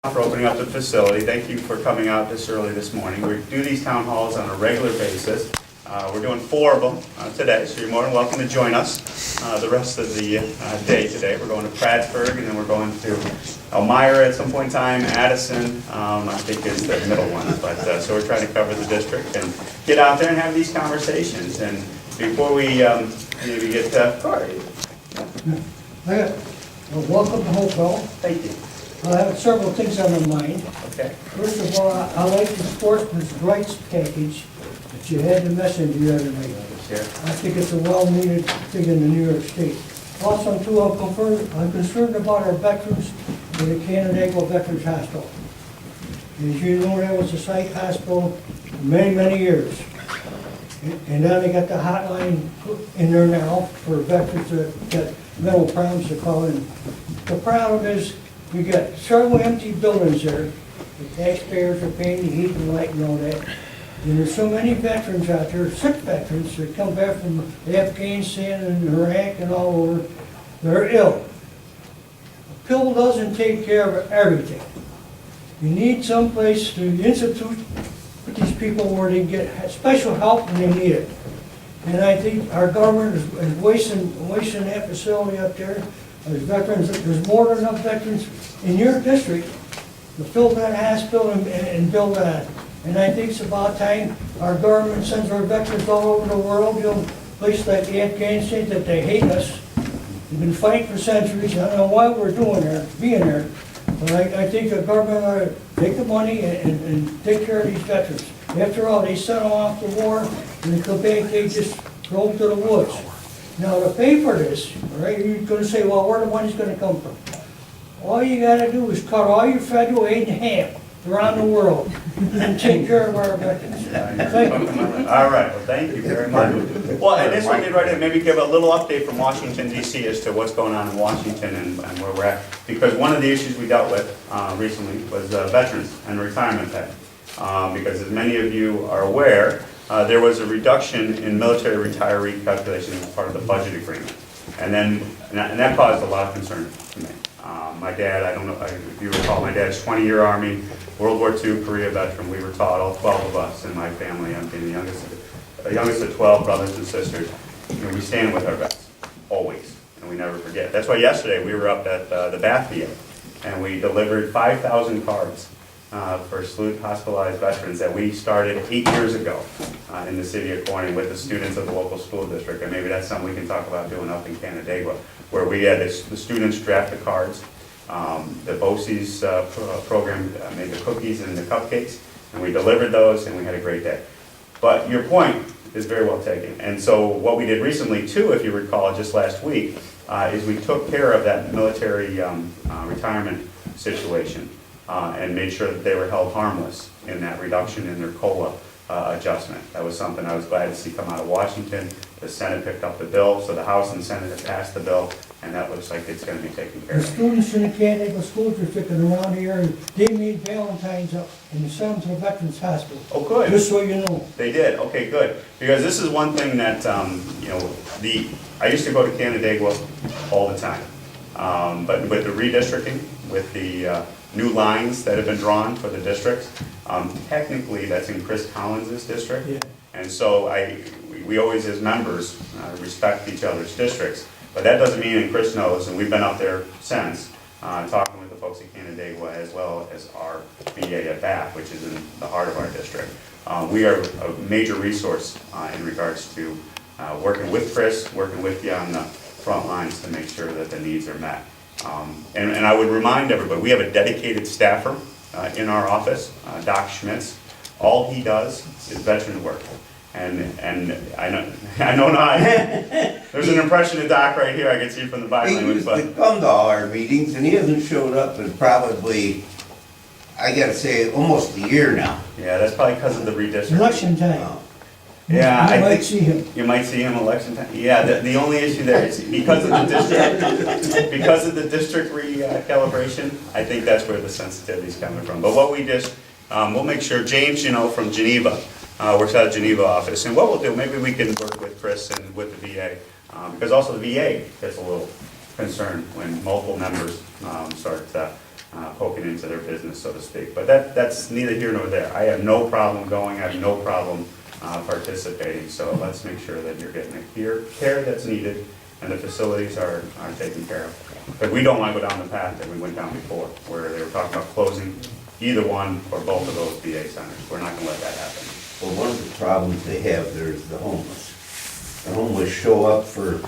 For opening up the facility. Thank you for coming out this early this morning. We do these town halls on a regular basis. We're doing 4 of them today, so you're more than welcome to join us the rest of the day today. We're going to Prattsburg, and then we're going to Elmira at some point in time, Addison, I think is the middle one. But so we're trying to cover the district and get out there and have these conversations. And before we maybe get Corey. Welcome to Hopewell. Thank you. I have several things on my mind. Okay. First of all, I like the sportsman's rights package that you had the messenger the other night. Yeah. I think it's a well-needed thing in the New York State. Also, too, I'm concerned about our veterans in the Canandaigua Veterans Hospital. As you know, that was a psych hospital for many, many years. And now they got the hotline in there now for veterans that got mental problems to call in. The problem is, we got several empty buildings there. The taxpayers are paying the heat and light and all that. And there's so many veterans out there, sick veterans that come back from Afghanistan and Iraq and all over. They're ill. A pill doesn't take care of everything. You need some place to institute put these people where they get special help when they need it. And I think our government is wasting that facility up there. There's veterans, there's more than enough veterans in your district to fill that hospital and build that. And I think it's about time our government sends our veterans all over the world, you know, places like Afghanistan that they hate us. We've been fighting for centuries. I don't know why we're being there. But I think the government ought to take the money and take care of these veterans. After all, they sent them off to war, and they come back, they just drove to the woods. Now, to pay for this, all right, you're going to say, well, where the money's going to come from? All you got to do is cut all your federal aid in half around the world and take care of our veterans. Thank you. All right, well, thank you very much. Well, and this one did right in, maybe give a little update from Washington, D.C. as to what's going on in Washington and where we're at. Because one of the issues we dealt with recently was veterans and retirement pay. Because as many of you are aware, there was a reduction in military retiree calculation as part of the budget agreement. And that caused a lot of concern to me. My dad, I don't know if you recall, my dad's 20-year Army, World War II, Korea veteran. We were taught, all 12 of us in my family, I'm being the youngest of 12 brothers and sisters, you know, we stand with our vets, always, and we never forget. That's why yesterday we were up at the Bath VA, and we delivered 5,000 cards for salute hospitalized veterans that we started 8 years ago in the city of Corning with the students of the local school district. And maybe that's something we can talk about doing up in Canandaigua, where we had the students draft the cards. The BOCES program made the cookies and the cupcakes, and we delivered those, and we had a great day. But your point is very well taken. And so what we did recently, too, if you recall, just last week, is we took care of that military retirement situation. And made sure that they were held harmless in that reduction in their COLA adjustment. That was something I was glad to see come out of Washington. The Senate picked up the bill, so the House and the Senate have passed the bill, and that looks like it's going to be taken care The of. students in the Canandaigua School District and around here, they made Valentine's up and sent them to the Veterans Hospital. Oh, good. Just so you know. They did. Okay, good. Because this is one thing that, you know, I used to go to Canandaigua all the time. But with the redistricting, with the new lines that have been drawn for the districts. Technically, that's in Chris Collins' district. Yeah. And so we always, as members, respect each other's districts. But that doesn't mean, and Chris knows, and we've been up there since, talking with the folks at Canandaigua as well as our VA at Bath, which is in the heart of our district. We are a major resource in regards to working with Chris, working with you on the front lines to make sure that the needs are met. And I would remind everybody, we have a dedicated staffer in our office, Doc Schmitz. All he does is veteran work. And I know not, there's an impression of Doc right here, I can see from the body He language. used to come to all our meetings, and he hasn't showed up in probably, I gotta say, almost a year now. Yeah, that's probably because of the redistricting. Election time. Yeah, You I might think see him. you might see him election time. Yeah, the only issue there is because of the district, because of the district recalibration, I think that's where the sensitivity is coming from. But what we just, we'll make sure, James, you know, from Geneva, works out of Geneva office. And what we'll do, maybe we can work with Chris and with the VA, because also the VA gets a little concerned when multiple members start poking into their business, so to speak. But that's neither here nor there. I have no problem going, I have no problem participating, so let's make sure that you're getting the care that's needed and the facilities are taken care of. But we don't want to go down the path that we went down before, where they were talking about closing either one or both of those VA centers. We're not going to let that happen. Well, one of the problems they have there is the homeless. The homeless show up for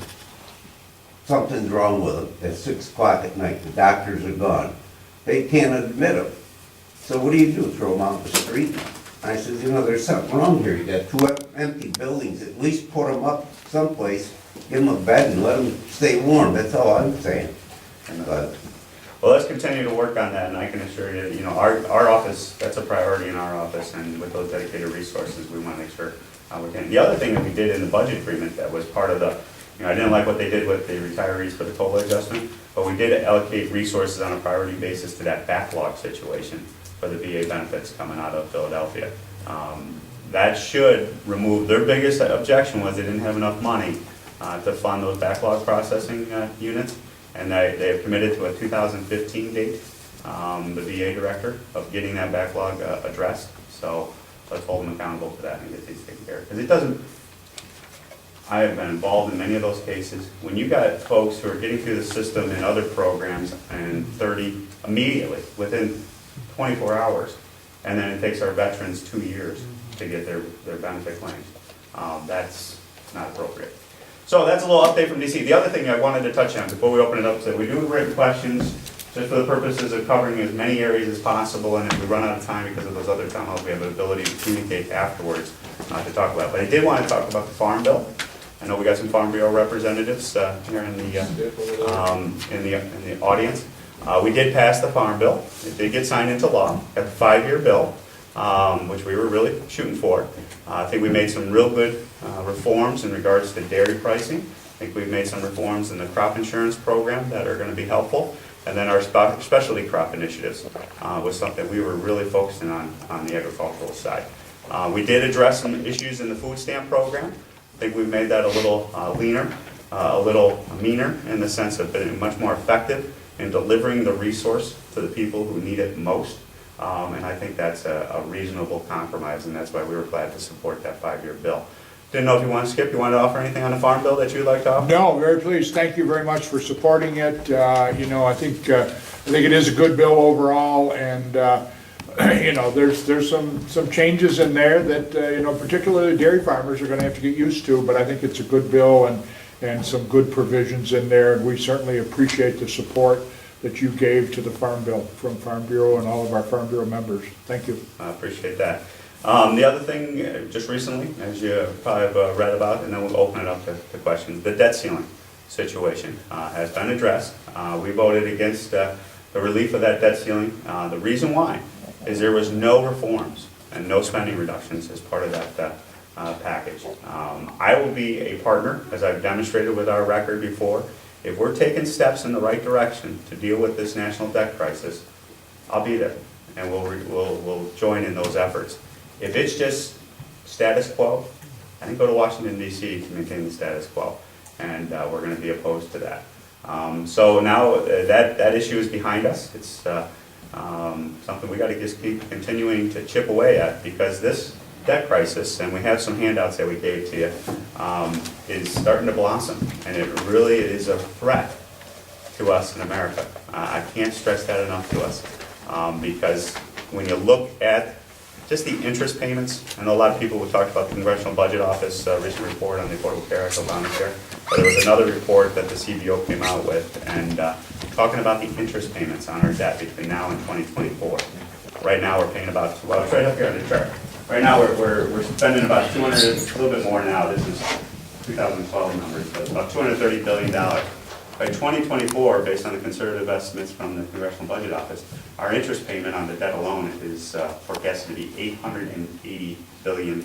something's wrong with them at 6 o'clock at night. The doctors are gone. They can't admit them. So what do? Throw them out the street? I said, there's something wrong here. You got 2 empty buildings. At least put them up someplace, give them a bed and let them stay warm. That's all I'm saying. But well, let's continue to work on that, and I can assure you, our office, that's a priority in our office, and with those dedicated resources, we want to make sure we're getting. The other thing that we did in the budget agreement that was part of the, I didn't like what they did with the retirees for the COLA adjustment, but we did allocate resources on a priority basis to that backlog situation for the VA benefits coming out of Philadelphia. That should remove, their biggest objection was they didn't have enough money to fund those backlog processing units, and they have committed to a 2015 date, the VA director, of getting that backlog addressed. So let's hold them accountable to that and get these taken care of. Because it doesn't, I have been involved in many of those cases. When you got folks who are getting through the system in other programs and immediately, within 24 hours, and then it takes our veterans 2 years to get their benefit claims. That's not appropriate. So that's a little update from DC. The other thing I wanted to touch on before we open it up is that we do have written questions just for the purposes of covering as many areas as possible, and if we run out of time because of those other town halls, we have the ability to communicate afterwards to talk about it. But I did want to talk about the Farm Bill. I know we got some Farm Bureau representatives here in the audience. We did pass the Farm Bill. It did get signed into law. Got the 5-year bill, which we were really shooting for. I think we made some real good reforms in regards to dairy pricing. I think we've made some reforms in the crop insurance program that are going to be helpful. And then our specialty crop initiatives was something we were really focusing on the agricultural side. We did address some issues in the food stamp program. I think we've made that a little leaner, a little meaner in the sense of being much more effective in delivering the resource to the people who need it most. And I think that's a reasonable compromise, and that's why we were glad to support that 5-year bill. Didn't know if you want to skip, you want to offer anything on the Farm Bill that you'd like to offer? No, very pleased. Thank you very much for supporting it. I think it is a good bill overall, and there's some changes in there that particularly dairy farmers are going to have to get used to. But I think it's a good bill and some good provisions in there, and we certainly appreciate the support that you gave to the Farm Bill from Farm Bureau and all of our Farm Bureau members. Thank you. I appreciate that. The other thing, just recently, as you probably have read about, and then we'll open it up to questions, the debt ceiling situation has been addressed. We voted against the relief of that debt ceiling. The reason why is there was no reforms and no spending reductions as part of that package. I will be a partner, as I've demonstrated with our record before. If we're taking steps in the right direction to deal with this national debt crisis, I'll be there, and we'll join in those efforts. If it's just status quo, I think go to Washington, D.C. to maintain the status quo, and we're going to be opposed to that. So now that issue is behind us. It's something we got to just keep continuing to chip away at, because this debt crisis, and we have some handouts that we gave to you, is starting to blossom, and it really is a threat to us in America. I can't stress that enough to us, because when you look at just the interest payments, I know a lot of people have talked about the Congressional Budget Office recent report on the Affordable Care Act, Obamacare, but there was another report that the CBO came out with, and talking about the interest payments on our debt between now and 2024. Right now we're paying about, well, it's right up here on the chart. Right now we're spending about 200, a little bit more now, this is 2012 numbers, but about $230 billion. By 2024, based on the conservative estimates from the Congressional Budget Office, our interest payment on the debt alone is forecasted to be $880 billion.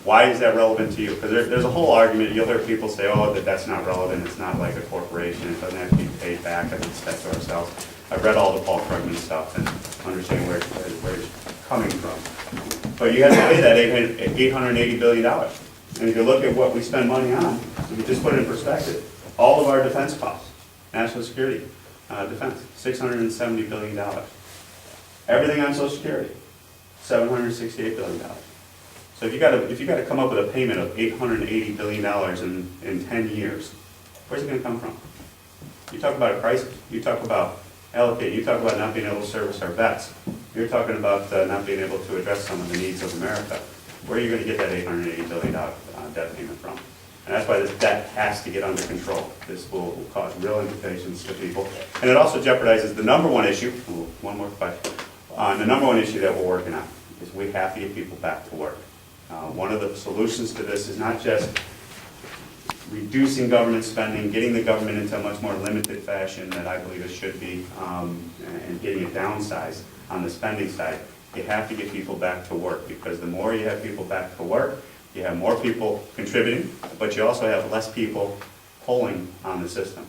Why is that relevant to you? Because there's a whole argument, you'll hear people say, oh, that's not relevant, it's not like a corporation, it doesn't have to be paid back, as it's debt to ourselves. I've read all the Paul Krugman stuff and understand where it's coming from. But you have to pay that $880 billion. And if you look at what we spend money on, if you just put it in perspective, all of our defense costs, national security, defense, $670 billion. Everything on Social Security, $768 billion. So if you gotta come up with a payment of $880 billion in 10 years, where's it gonna come from? You talk about a crisis, you talk about allocate, you talk about not being able to service our vets, you're talking about not being able to address some of the needs of America. Where are you gonna get that $880 billion debt payment from? And that's why this debt has to get under control. This will cause real implications to people. And it also jeopardizes the number one issue, ooh, one more question, the number one issue that we're working on is we have to get people back to work. One of the solutions to this is not just reducing government spending, getting the government into a much more limited fashion that I believe it should be, and getting it downsized on the spending side. You have to get people back to work, because the more you have people back to work, you have more people contributing, but you also have less people pulling on the system.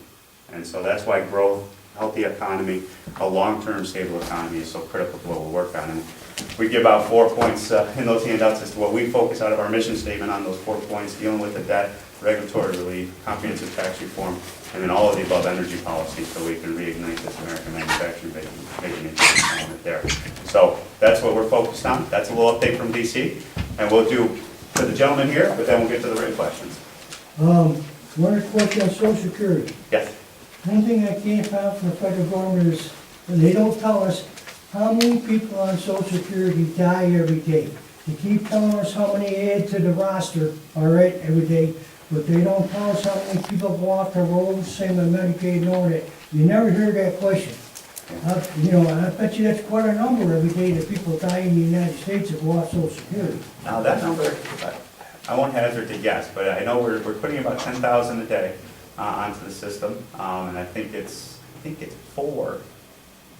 And so that's why growth, healthy economy, a long-term stable economy is so critical to what we work on. And we give out 4 points in those handouts as to what we focus out of our mission statement on those 4 points, dealing with the debt, regulatory relief, comprehensive tax reform, and then all of the above energy policies, so we can reignite this American manufacturing making element there. So that's what we're focused on. That's a little update from DC, and we'll do for the gentleman here, but then we'll get to the written questions. One question on Social Security. Yes. One thing I can't find from the federal government is, they don't tell us how many people on Social Security die every day. They keep telling us how many add to the roster, all right, every day, but they don't tell us how many people go off the rolls, same with Medicaid and all that. You never hear that question. You know, I bet you that's quite a number every day that people die in the United States that go off Social Security. Now that number, I won't hazard to guess, but I know we're putting about 10,000 a day onto the system, and I think it's 4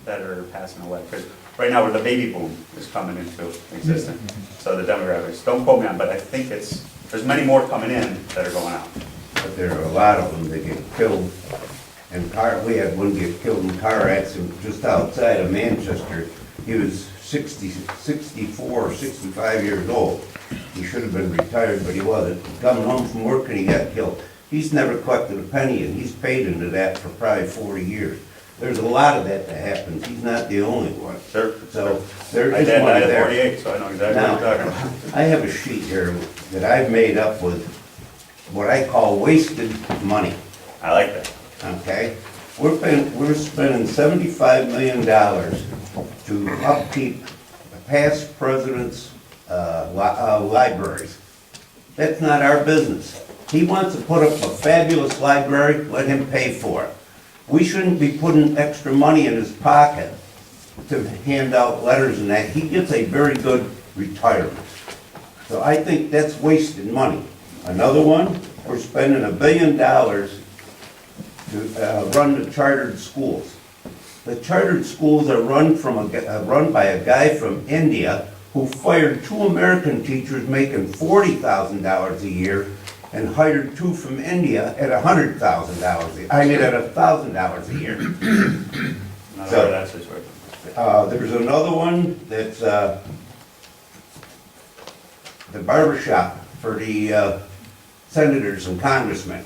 that are passing away. Because right now, where the baby boom is coming into existence, so the demographics. Don't quote me on, but I think there's many more coming in that are going out. But there are a lot of them that get killed. And we had one get killed in a car accident just outside of Manchester. He was 64 or 65 years old. He should have been retired, but he wasn't. Coming home from work and he got killed. He's never collected a penny, and he's paid into that for probably 40 years. There's a lot of that happens. He's not the only one. Sure. So there My is dad one died at there. 48, so I know exactly what you're talking about. I have a sheet here that I've made up with what I call wasted money, I like that. okay? We're spending $75 million to upkeep the past president's libraries. That's not our business. He wants to put up a fabulous library, let him pay for it. We shouldn't be putting extra money in his pocket to hand out letters and that. He gets a very good retirement. So I think that's wasted money. Another one, we're spending $1 billion to run the chartered schools. The chartered schools are run by a guy from India who fired 2 American teachers making $40,000 a year and hired 2 from India at $100,000 a year. I mean, at $1,000 a year. Not So- aware of that situation. There's another one that's the barber shop for the senators and congressmen.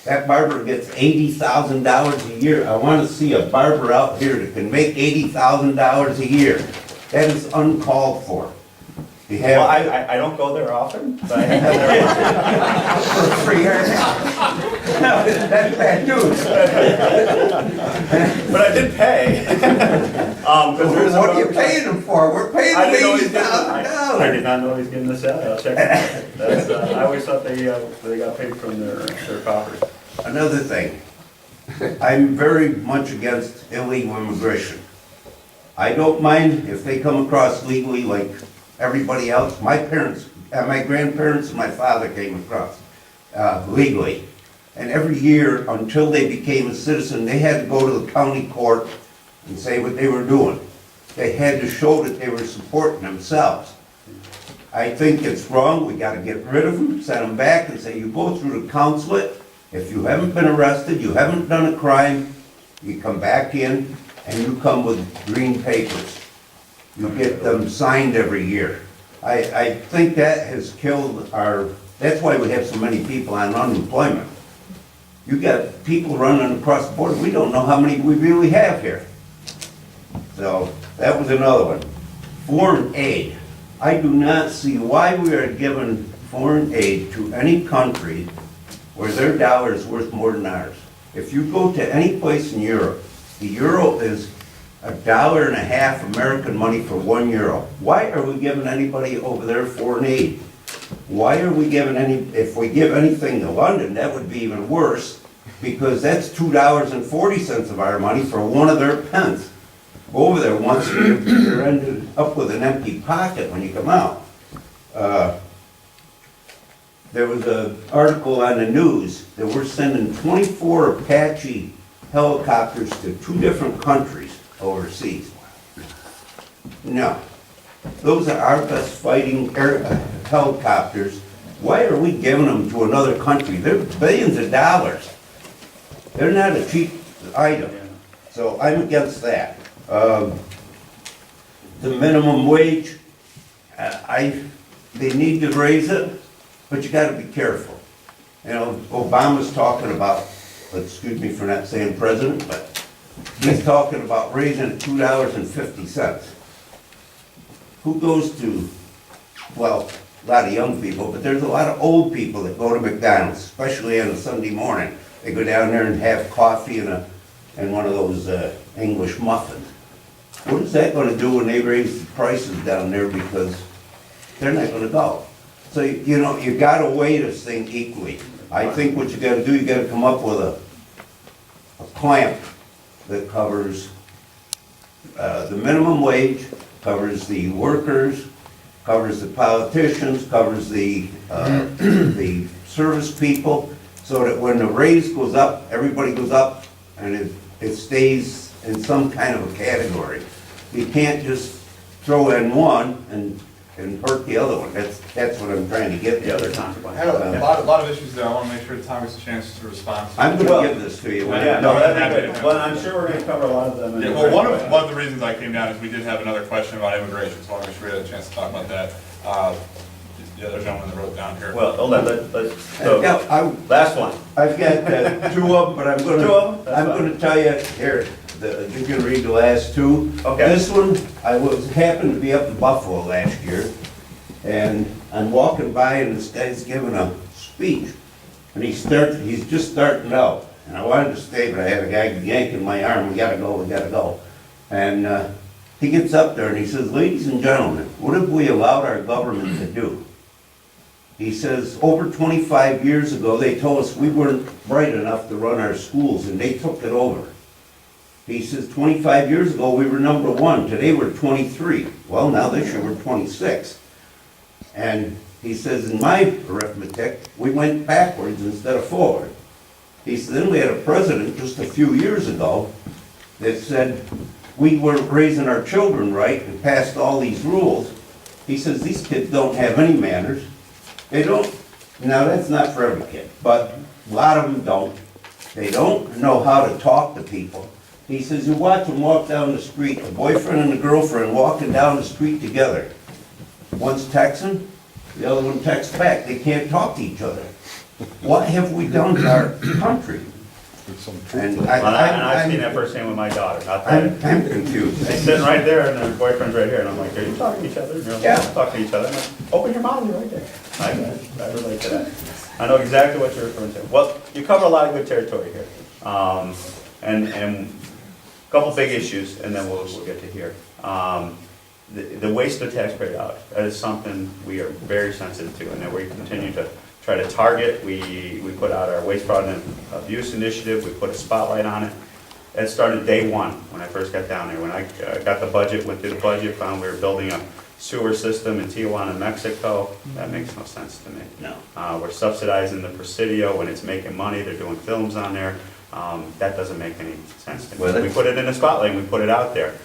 That barber gets $80,000 a year. I want to see a barber out here that can make $80,000 a year. That is uncalled for. You have Well, I don't go there often, but I have been there. for free. No, that's bad news. But I did pay. 'Cause there's a What are you barber- paying them for? We're paying I them didn't know he's getting, $80,000. I did not know he's getting this out. I'll check it out. That's, I always thought they got paid from their coffers. Another thing, I'm very much against illegal immigration. I don't mind if they come across legally like everybody else. My parents, my grandparents and my father came across legally. And every year, until they became a citizen, they had to go to the county court and say what they were doing. They had to show that they were supporting themselves. I think it's wrong. We gotta get rid of them, send them back and say, you go through the consulate. If you haven't been arrested, you haven't done a crime, you come back in and you come with green papers. You get them signed every year. I think that has killed that's why we have so many people on unemployment. You got people running across the border, we don't know how many we really have here. So, that was another one. Foreign aid. I do not see why we are giving foreign aid to any country where their dollar is worth more than ours. If you go to any place in Europe, the euro is $1.50 American money for 1 euro. Why are we giving anybody over there foreign aid? Why are we giving if we give anything to London, that would be even worse, because that's $2.40 of our money for one of their pence. Go over there once, you're ended up with an empty pocket when you come out. There was an article on the news that we're sending 24 Apache helicopters to 2 different countries overseas. No. Those are our best fighting helicopters. Why are we giving them to another country? They're billions of dollars. They're not a cheap item. So I'm against that. The minimum wage, they need to raise it, but you gotta be careful. You know, Obama's talking about, excuse me for not saying president, but he's talking about raising it $2.50. Who goes to, well, a lot of young people, but there's a lot of old people that go to McDonald's, especially on a Sunday morning. They go down there and have coffee and one of those English muffins. What is that gonna do when they raise the prices down there, because they're not gonna go? So, you know, you gotta weigh this thing equally. I think what you gotta do, you gotta come up with a clamp that covers the minimum wage, covers the workers, covers the politicians, covers the service people, so that when the raise goes up, everybody goes up, and it stays in some kind of a category. You can't just throw in one and hurt the other one. That's what I'm trying to get The other to. I consequence. had a lot of issues there. I want to make sure that Tom gets a chance to respond to. I'm gonna give this to you. Yeah, no, that'd be good. Well, I'm sure we're gonna cover a lot of them. in Yeah, the well, one break. of the reasons I came down is we did have another question about immigration, so I want to make sure we had a chance to talk about that. The other gentleman that wrote down here. Well, hold on, let's, Yeah, so, last one. I've got 2 of them, but I'm Two of them? gonna, That's I'm fine. gonna tell you, here, you can read the last 2. Okay. This one, happened to be up in Buffalo last year, and I'm walking by and this guy's giving a speech, and he's just starting out, and I wanted to stay, but I had a guy yanking my arm, we gotta go. And he gets up there and he says, ladies and gentlemen, what have we allowed our government to do? He says, over 25 years ago, they told us we weren't bright enough to run our schools, and they took it over. He says, 25 years ago, we were number 1. Today, we're 23. Well, now this year, we're 26. And he says, in my arithmetic, we went backwards instead of forward. He said, then we had a president just a few years ago that said we weren't raising our children right and passed all these rules. He says, these kids don't have any manners. They don't, now that's not for every kid, but a lot of them don't. They don't know how to talk to people. He says, you watch them walk down the street, a boyfriend and a girlfriend walking down the street together. One's texting, the other one texts back. They can't talk to each other. What have we done to our country? And I've seen that firsthand with my daughter. I'm confused. They're sitting right there, and their boyfriend's right here, and I'm like, are you talking to each other? And they're like, Yeah. "Let's talk to each other." I'm like, open your mouth, you're right there. I relate to that. I know exactly what you're referring to. Well, you cover a lot of good territory here. And a couple big issues, and then we'll get to here. The waste of taxpayer dollars, that is something we are very sensitive to, and that we continue to try to target. We put out our waste fraud and abuse initiative, we put a spotlight on it. That started day 1, when I first got down there. When I got the budget, went through the budget, found we were building a sewer system in Tijuana, Mexico. That makes no sense to me. No. We're subsidizing the Presidio when it's making money, they're doing films on there. That doesn't make any sense to me. Well, We put it in the spotlight, and we put it out there.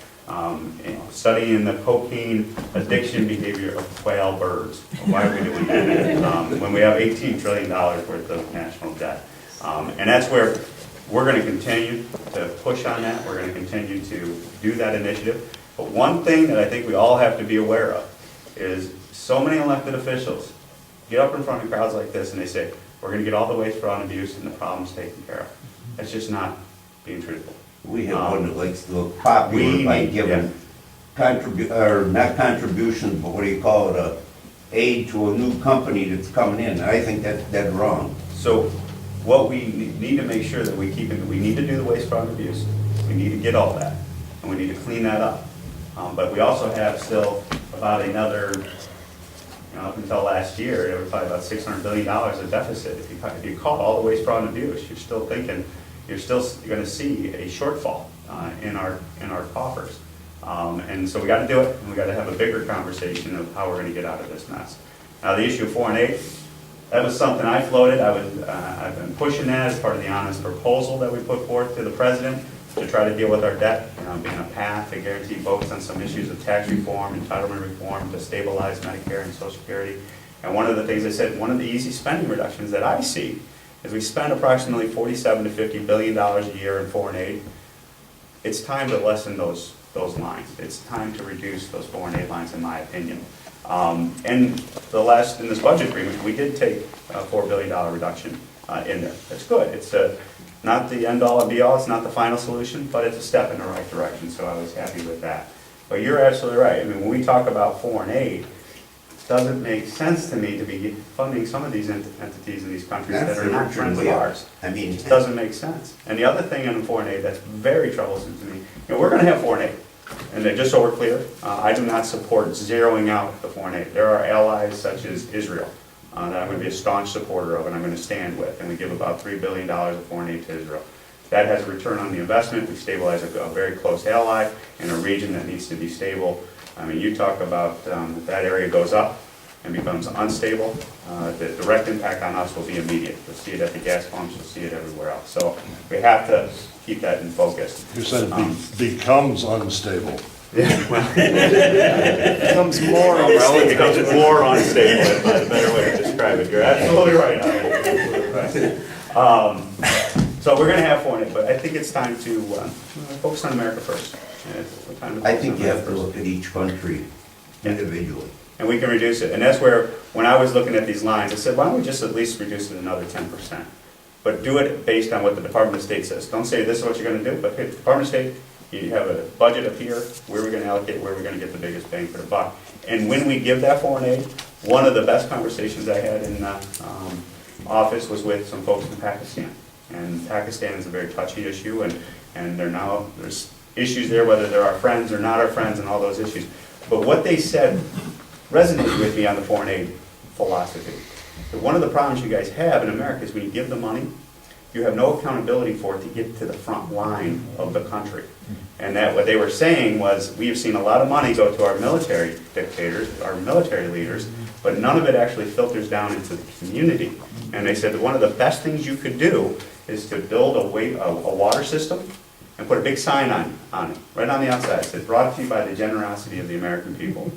Studying the cocaine addiction behavior of quail birds. Why are we doing that when we have $18 trillion worth of national debt? And that's where we're going to continue to push on that. We're going to continue to do that initiative. But one thing that I think we all have to be aware of is so many elected officials get up in front of crowds like this and they say, we're gonna get all the waste, fraud, and abuse, and the problem's taken care of. That's just not being truthful. We have one that likes to look popular we by need- giving or not contributions, but what do you call it, aid to a new company that's coming in. I think that's dead wrong. So what we need to make sure that we keep, we need to do the waste, fraud, and abuse. We need to get all that, and we need to clean that up. But we also have still about another, up until last year, there was probably about $600 billion of deficit. If you call all the waste, fraud, and abuse, you're still gonna see a shortfall in our coffers. And so we gotta do it, and we gotta have a bigger conversation of how we're gonna get out of this mess. Now, the issue of 4 and 8, that was something I floated. I've been pushing that as part of the honest proposal that we put forth to the president to try to deal with our debt, being a path to guarantee focus on some issues of tax reform, entitlement reform, to stabilize Medicare and Social Security. And one of the things I said, one of the easy spending reductions that I see is we spend approximately $47 to $50 billion a year in 4 and 8. It's time to lessen those lines. It's time to reduce those 4 and 8 lines, in my opinion. And in this budget agreement, we did take a $4 billion reduction in there. That's good. It's not the end all and be all. It's not the final solution, but it's a step in the right direction. So I was happy with that. But you're absolutely right. I mean, when we talk about 4 and 8, it doesn't make sense to me to be funding some of these entities in these countries that are not friends of ours. I mean, It doesn't make sense. And the other thing in 4 and 8 that's very troublesome to me, we're going to have 4 and 8. And then just so we're clear, I do not support zeroing out the 4 and 8. There are allies such as Israel that I'm going to be a staunch supporter of and I'm going to stand with. And we give about $3 billion of 4 and 8 to Israel. That has a return on the investment. We stabilize a very close ally in a region that needs to be stable. I mean, you talk about if that area goes up and becomes unstable, the direct impact on us will be immediate. You'll see it at the gas pumps, you'll see it everywhere else. So we have to keep that in focus. You said it becomes unstable. Becomes more unstable. It becomes more unstable, is a better way to describe it. You're absolutely right. So we're going to have 4 and 8, but I think it's time to focus on America first. I think you have to look at each country individually. And we can reduce it. And that's where, when I was looking at these lines, I said, why don't we just at least reduce it another 10%? But do it based on what the Department of State says. Don't say this is what you're going to do, but hey, Department of State, you have a budget up here, where we're going to allocate, where we're going to get the biggest bang for the buck. And when we give that 4 and 8, one of the best conversations I had in office was with some folks in Pakistan. And Pakistan is a very touchy issue, and there's issues there, whether they're our friends or not our friends, and all those issues. But what they said resonated with me on the 4 and 8 philosophy. But one of the problems you guys have in America is when you give the money, you have no accountability for it to get to the front line of the country. And that what they were saying was, we have seen a lot of money go to our military dictators, our military leaders, but none of it actually filters down into the community. And they said that one of the best things you could do is to build a water system and put a big sign on it, right on the outside. It says, brought to you by the generosity of the American people.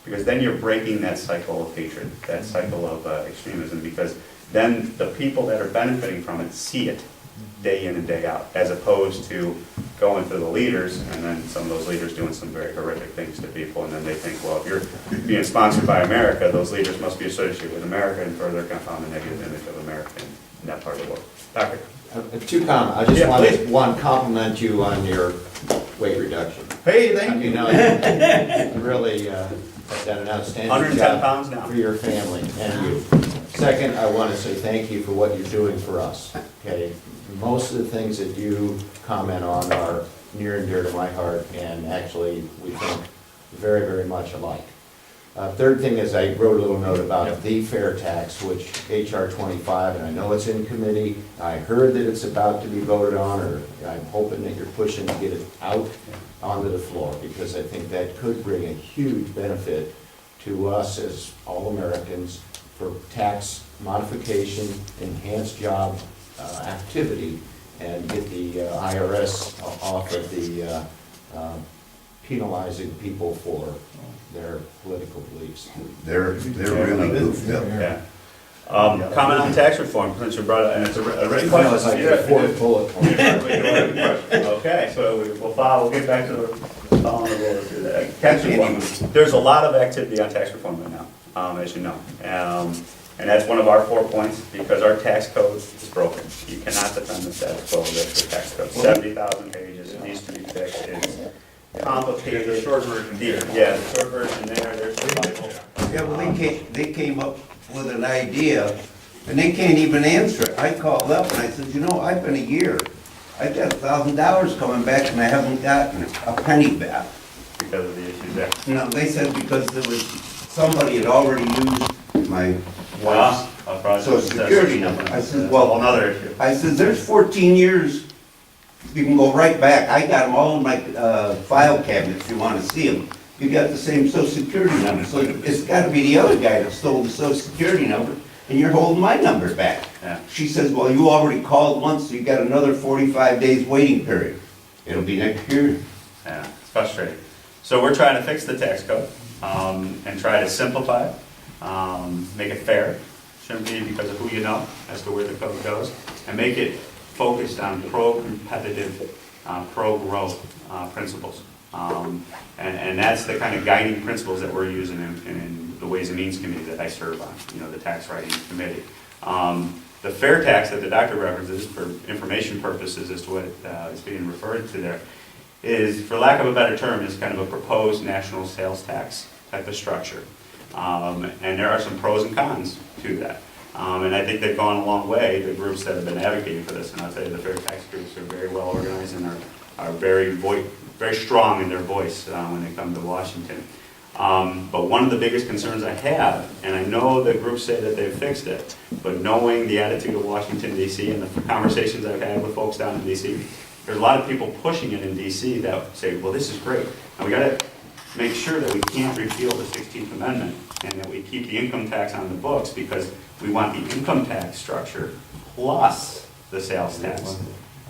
Because then you're breaking that cycle of hatred, that cycle of extremism, because then the people that are benefiting from it see it day in and day out, as opposed to going to the leaders, and then some of those leaders doing some very horrific things to people, and then they think, well, if you're being sponsored by America, those leaders must be associated with America, and further confound the negative image of America in that part of the world. Doctor? 2 comments. I just Yeah, wanted, please. one, compliment you on your weight reduction. Hey, thank You you. know, you really have done an outstanding 110 job pounds now. for your family and you. Second, I want to say thank you for what you're doing for us, okay? Most of the things that you comment on are near and dear to my heart, and actually, we think very, very much alike. Third thing is, I wrote a little note about the fair tax, which HR 25, and I know it's in committee. I heard that it's about to be voted on, or I'm hoping that you're pushing to get it out onto the floor, because I think that could bring a huge benefit to us as all Americans for tax modification, enhanced job activity, and get the IRS off of the penalizing people for their political beliefs. They're really goofed up. Yeah. Comment on tax reform, since you brought it, and it's a written question. It's like Yeah. the fourth bullet point. Okay, so we'll get back to the following the rules. Tax reform, there's a lot of activity on tax reform right now, as you know. And that's one of our 4 points, because our tax code is broken. You cannot defend the status quo of the tax code. 70,000 pages, it needs to be fixed, it's complicated. There's a short version here. Yeah, the short version there's the Bible. Yeah, well, they came up with an idea, and they can't even answer it. I called up and I said, you know, I've been a year. I've got $1,000 coming back and I haven't gotten a penny back. Because of the issues there. No, they said because there was, somebody had already used my wife's I'll probably social just- security number. I said, That's well, another issue. I said, there's 14 years, you can go right back. I got them all in my file cabinet if you want to see them. You got the same social security number, so it's got to be the other guy that stole the social security number, and you're holding my number back. Yeah. She says, well, you already called once, so you got another 45 days waiting period. It'll be next year. Yeah, it's frustrating. So we're trying to fix the tax code, and try to simplify it, make it fair. Shouldn't be because of who you know as to where the code goes, and make it focused on pro-competitive, pro-growth principles. And that's the kind of guiding principles that we're using in the Ways and Means Committee that I serve on, you know, the tax writing committee. The fair tax that the doctor references for information purposes as to what is being referred to there is, for lack of a better term, is kind of a proposed national sales tax type of structure. And there are some pros and cons to that. And I think they've gone a long way, the groups that have been advocating for this. And I'll tell you, the fair tax groups are very well organized and are very strong in their voice when they come to Washington. But one of the biggest concerns I have, and I know the groups say that they've fixed it, but knowing the attitude of Washington, D.C., and the conversations I've had with folks down in D.C., there's a lot of people pushing it in D.C. that say, well, this is great. And we got to make sure that we can't repeal the 16th Amendment and that we keep the income tax on the books, because we want the income tax structure plus the sales tax.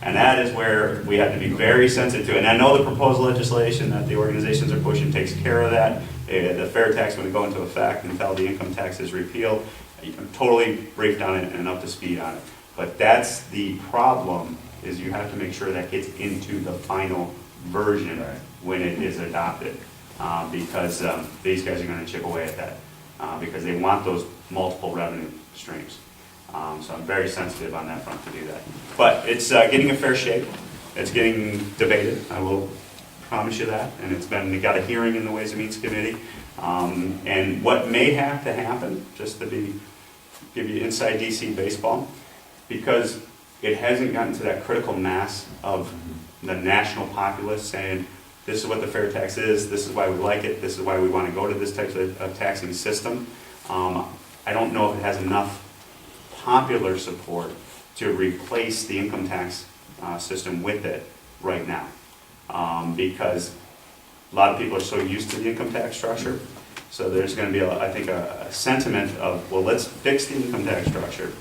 And that is where we have to be very sensitive to. And I know the proposed legislation that the organizations are pushing takes care of that. The fair tax, when it go into effect until the income tax is repealed, I'm totally briefed on it and up to speed on it. But that's the problem, is you have to make sure that gets into the final version when it is adopted. Because these guys are going to chip away at that because they want those multiple revenue streams. So I'm very sensitive on that front to do that. But it's getting a fair shake. It's getting debated, I will promise you that. And it got a hearing in the Ways and Means Committee. And what may have to happen, just to give you inside DC baseball, because it hasn't gotten to that critical mass of the national populace saying, this is what the fair tax is, this is why we like it, this is why we want to go to this type of taxing system. I don't know if it has enough popular support to replace the income tax system with it right now. Because a lot of people are so used to the income tax structure, so there's going to be, I think, a sentiment of, well, let's fix the income tax structure,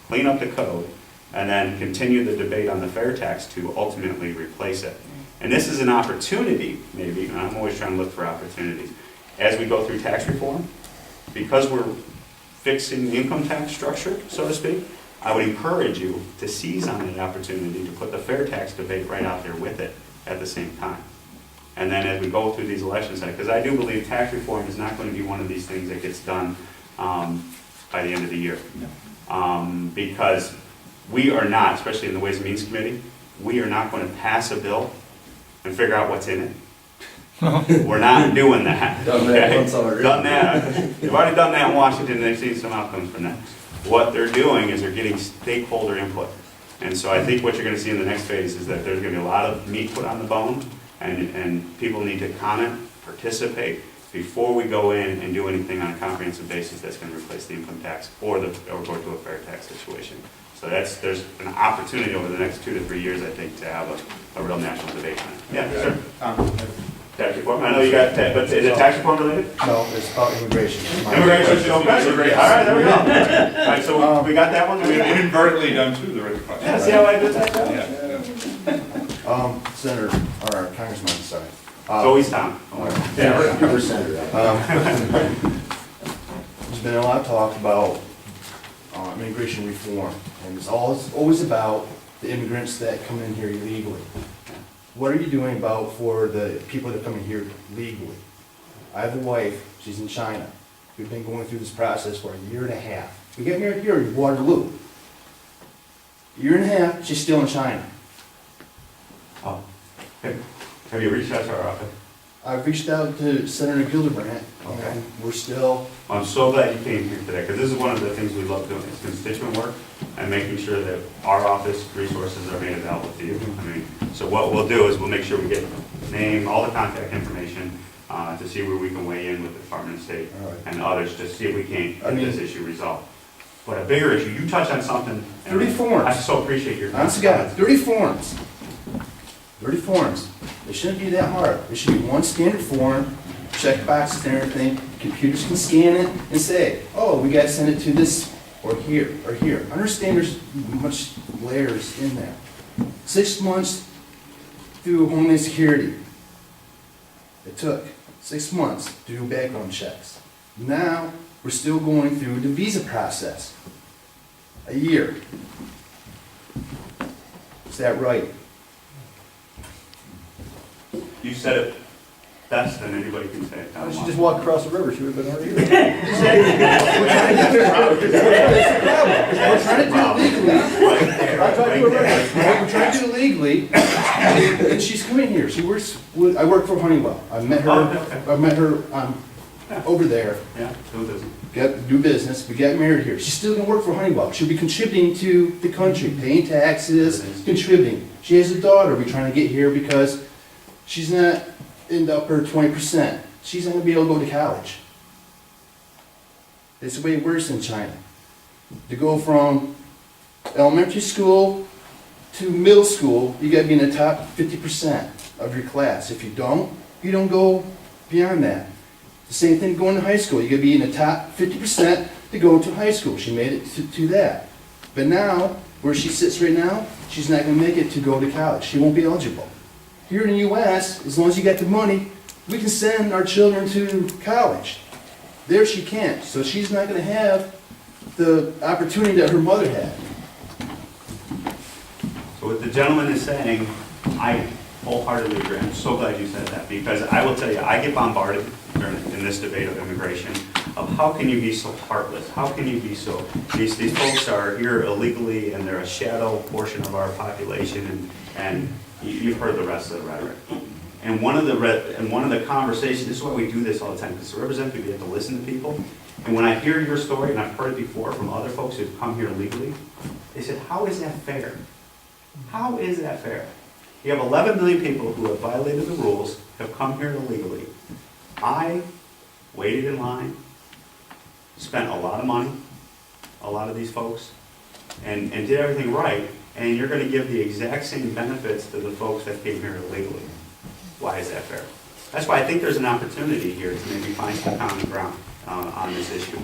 clean up the code, and then continue the debate on the fair tax to ultimately replace it. And this is an opportunity, maybe, and I'm always trying to look for opportunities, as we go through tax reform, because we're fixing the income tax structure, so to speak, I would encourage you to seize on that opportunity to put the fair tax debate right out there with it at the same time. And then as we go through these elections, because I do believe tax reform is not going to be one of these things that gets done by the end of the year. Because we are not, especially in the Ways and Means Committee, we are not going to pass a bill and figure out what's in it. We're not doing that. Done that once already. Done that. They've already done that in Washington, and they've seen some outcomes from that. What they're doing is they're getting stakeholder input. And so I think what you're going to see in the next phase is that there's going to be a lot of meat put on the bone, and people need to comment, participate, before we go in and do anything on a comprehensive basis that's going to replace the income tax or go to a fair tax situation. So there's an opportunity over the next 2 to 3 years, I think, to have a real national debate on it. Yeah, sure. Tax reform, I know you got that, but is it tax reform related? No, it's about immigration. Immigration, okay. All right, there we go. All right, so we got that one? We inadvertently done too, the written question. Yeah, see how I did that? Senator, or Congressman, sorry. It's always Tom. Yeah, you're senator. There's been a lot of talk about immigration reform, and it's always about the immigrants that come in here illegally. What are you doing about for the people that come in here legally? I have a wife, she's in China. We've been going through this process for a year and a half. We get married here in Waterloo. Year and a half, she's still in China. Oh, have you reached out to our office? I've reached out to Senator Gillibrand, and we're still, I'm so glad you came here today, because this is one of the things we love doing, is constituent work, and making sure that our office resources are made available to you. I mean, so what we'll do is we'll make sure we get name, all the contact information, to see where we can weigh in with the Department of State All right. and others, to see if we can't I get mean- this issue resolved. But a bigger issue, you touched on something. and 30 forms. I so appreciate your. honest to God, 30 forms. 30 forms. It shouldn't be that hard. It should be one standard form, check boxes and everything. Computers can scan it and say, oh, we gotta send it to this, or here, or here. Understand there's much layers in there. 6 months through Homeland Security. It took 6 months to do background checks. Now, we're still going through the visa process. A year. Is that right? You said it best than anybody can say it. She just walked across the river, she would have been already here. We're trying to do it legally. Right there, I tried to do it right. We're trying to do it legally, and she's coming here. She works with, I work for Honeywell. I met her over there, Yeah, do this. do business, we got married here. She's still gonna work for Honeywell. She'll be contributing to the country, paying taxes, contributing. She has a daughter we're trying to get here because she's not in the upper 20%. She's not gonna be able to go to college. It's way worse in China. To go from elementary school to middle school, you gotta be in the top 50% of your class. If you don't go beyond that. The same thing going to high school. You gotta be in the top 50% to go into high school. She made it to that. But now, where she sits right now, she's not gonna make it to go to college. She won't be eligible. Here in the US, as long as you got the money, we can send our children to college. There she can't, so she's not gonna have the opportunity that her mother had. So what the gentleman is saying, I wholeheartedly agree. I'm so glad you said that, because I will tell you, I get bombarded in this debate of immigration of how can you be so heartless? How can you be so, these folks are here illegally and they're a shadow portion of our population, and you've heard the rest of the rhetoric. And one of the conversations, this is why we do this all the time, because as representatives, we have to listen to people. And when I hear your story, and I've heard it before from other folks who've come here legally, they said, how is that fair? How is that fair? You have 11 million people who have violated the rules, have come here illegally. I waited in line, spent a lot of money, a lot of these folks, and did everything right, and you're going to give the exact same benefits to the folks that came here illegally. Why is that fair? That's why I think there's an opportunity here to maybe find some common ground on this issue.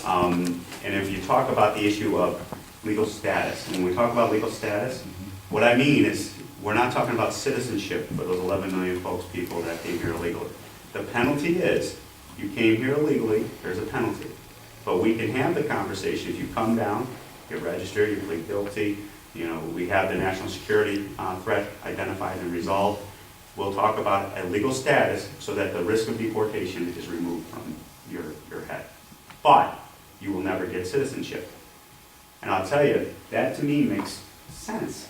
And if you talk about the issue of legal status, and when we talk about legal status, what I mean is we're not talking about citizenship for those 11 million folks, people that came here illegally. The penalty is, you came here illegally, there's a penalty. But we can have the conversation. If you come down, get registered, you plead guilty, we have the national security threat identified and resolved. We'll talk about a legal status so that the risk of deportation is removed from your head. But you will never get citizenship. And I'll tell you, that to me makes sense,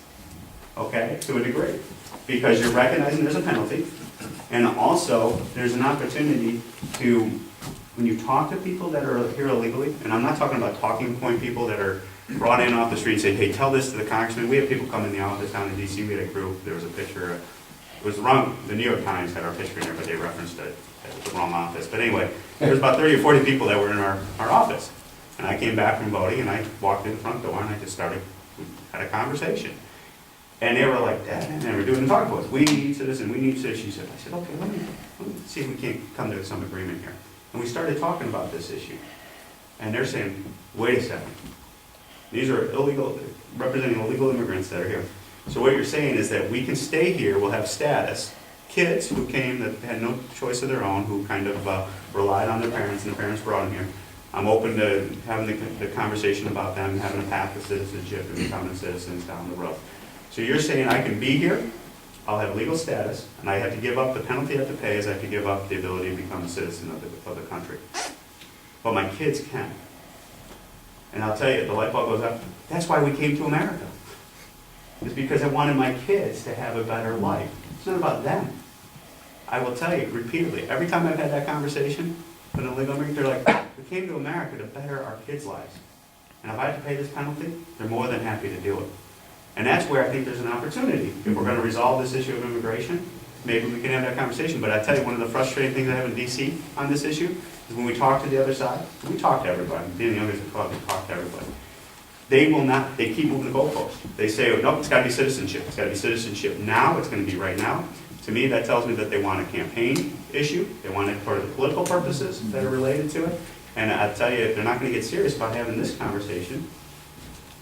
okay, to a degree. Because you're recognizing there's a penalty, and also there's an opportunity to, when you talk to people that are here illegally, and I'm not talking about talking point people that are brought in off the street and say, hey, tell this to the congressman. We have people come in the office down in DC, we had a group, there was a picture, it was wrong, the New York Times had our picture in there, but they referenced it, it was the wrong office. But anyway, there was about 30 or 40 people that were in our office. And I came back from voting, and I walked in the front door, and I just had a conversation. And they were like, Dad, and they were doing the talk with us. We need citizen, we need citizenship. I said, okay, let me see if we can't come to some agreement here. And we started talking about this issue. And they're saying, wait a second. These are illegal, representing illegal immigrants that are here. So what you're saying is that we can stay here, we'll have status. Kids who came that had no choice of their own, who kind of relied on their parents, and the parents brought them here. I'm open to having the conversation about them having a path to citizenship and becoming citizens down the road. So you're saying I can be here, I'll have legal status, and I have to give up, the penalty I have to pay is I have to give up the ability to become a citizen of the country. But my kids can. And I'll tell you, the light bulb goes up. That's why we came to America. It's because I wanted my kids to have a better life. It's not about them. I will tell you repeatedly, every time I've had that conversation with an illegal immigrant, they're like, we came to America to better our kids' lives. And if I have to pay this penalty, they're more than happy to do it. And that's where I think there's an opportunity. If we're going to resolve this issue of immigration, maybe we can have that conversation. But I tell you, one of the frustrating things I have in DC on this issue is when we talk to the other side, we talk to everybody. Being the youngest of the club, we talk to everybody. They will not, they keep moving the goalposts. They say, oh, nope, it's got to be citizenship. It's got to be citizenship now. It's going to be right now. To me, that tells me that they want a campaign issue. They want it for the political purposes that are related to it. And I tell you, if they're not going to get serious about having this conversation,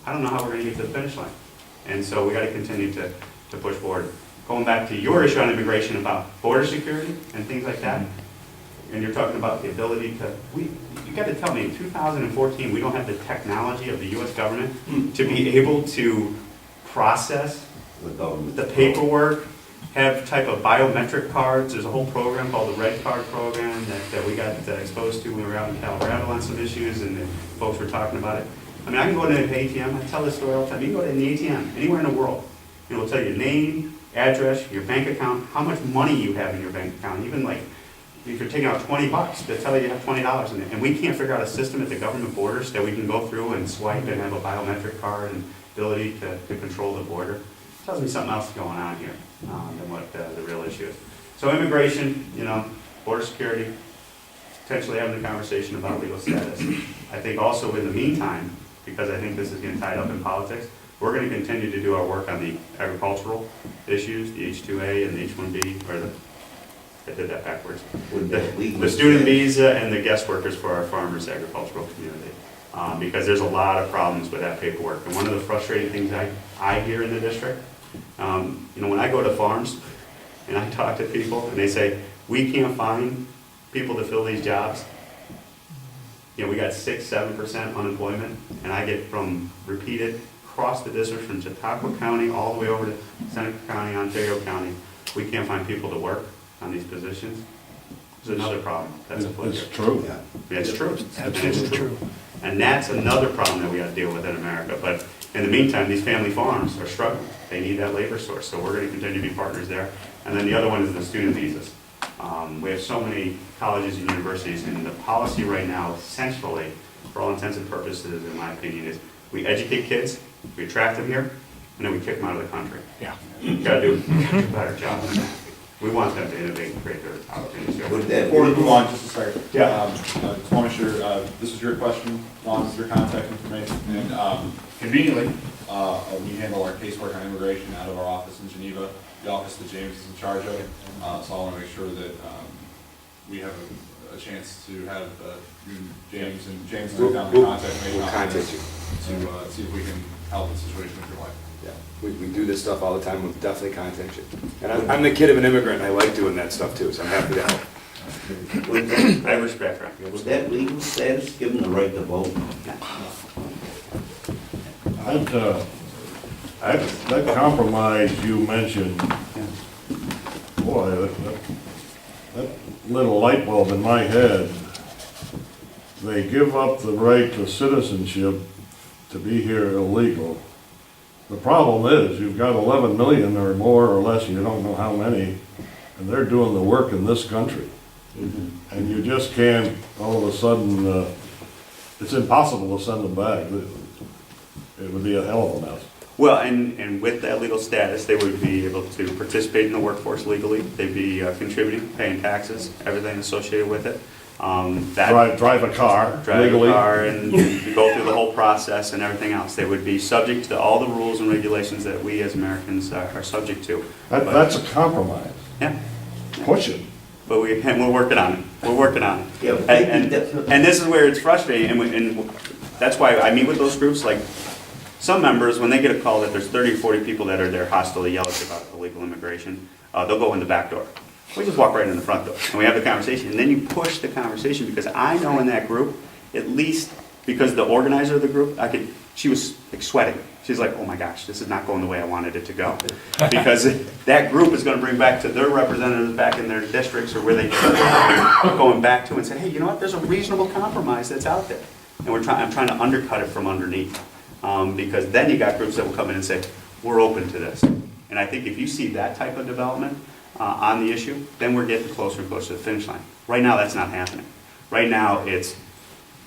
I don't know how we're going to get to the finish line. And so we got to continue to push forward. Going back to your issue on immigration about border security and things like that, and you're talking about the ability to, you got to tell me, in 2014, we don't have the technology of the U.S. government to be able to process the paperwork, have type of biometric cards. There's a whole program called the Red Card program that we got exposed to when we were out in Colorado on some issues, and the folks were talking about it. I mean, I can go to an ATM, I tell this story all the time. You can go to the ATM anywhere in the world. It will tell you your name, address, your bank account, how much money you have in your bank account. Even like, if you're taking out $20, they'll tell you have $20 in it. And we can't figure out a system at the government borders that we can go through and swipe and have a biometric card and ability to control the border. It tells me something else is going on here than what the real issue is. So immigration, border security, potentially having a conversation about legal status. I think also in the meantime, because I think this is getting tied up in politics, we're going to continue to do our work on the agricultural issues, the H-2A and the H-1B, or I did that backwards. The student visa and the guest workers for our farmers agricultural community. Because there's a lot of problems with that paperwork. And one of the frustrating things I hear in the district, when I go to farms and I talk to people and they say, we can't find people to fill these jobs. We got 6-7% unemployment, and I get from repeated across the district from Chautauqua County all the way over to Seneca County, Ontario County. We can't find people to work on these positions. There's another problem. That's a flip. It's true. Yeah. It's true. Absolutely true. And that's another problem that we got to deal with in America. But in the meantime, these family farms are struggling. They need that labor source, so we're going to continue to be partners there. And then the other one is the student visas. We have so many colleges and universities, and the policy right now, essentially, for all intents and purposes, in my opinion, is we educate kids, we attract them here, and then we kick them out of the country. Yeah. We've got to do a better job than that. We want them to innovate and create their opportunities. Would that Before we be- move on, just a second. Yeah. Just want to make sure, this is your question, Ron, this is your contact information. And conveniently, we handle our casework on immigration out of our office in Geneva, the office that James is in charge of. So I want to make sure that we have a chance to have James take down the contact information. We'll contact you. To see if we can help the situation with your wife. Yeah, we do this stuff all the time, we'll definitely contact you. And I'm the kid of an immigrant, and I like doing that stuff too, so I'm happy to help. Would that- I respect her. would that legal status give them the right to vote? That compromise you mentioned, boy, that little light bulb in my head, they give up the right to citizenship to be here illegal. The problem is, you've got 11 million or more or less, you don't know how many, and they're doing the work in this country. And you just can't, all of a sudden, it's impossible to send them back. It would be a hell of a mess. Well, and with that legal status, they would be able to participate in the workforce legally. They'd be contributing, paying taxes, everything associated with it. Drive a car legally. And go through the whole process and everything else. They would be subject to all the rules and regulations that we as Americans are subject to. That's a compromise. Yeah, Push it. but we're working on it. We're working on it. Yeah, but And this is where it's frustrating, and that's why I meet with those groups. Like, some members, when they get a call that there's 30 or 40 people that are there hostile, yell about illegal immigration, they'll go in the back door. We just walk right in the front door, and we have the conversation, and then you push the conversation, because I know in that group, at least because the organizer of the group, she was like sweating. She's like, oh my gosh, this is not going the way I wanted it to go. Because that group is going to bring back to their representatives back in their districts or where they going back to and say, hey, you know what, there's a reasonable compromise that's out there. And I'm trying to undercut it from underneath. Because then you got groups that will come in and say, we're open to this. And I think if you see that type of development on the issue, then we're getting closer and closer to the finish line. Right now, that's not happening. Right now,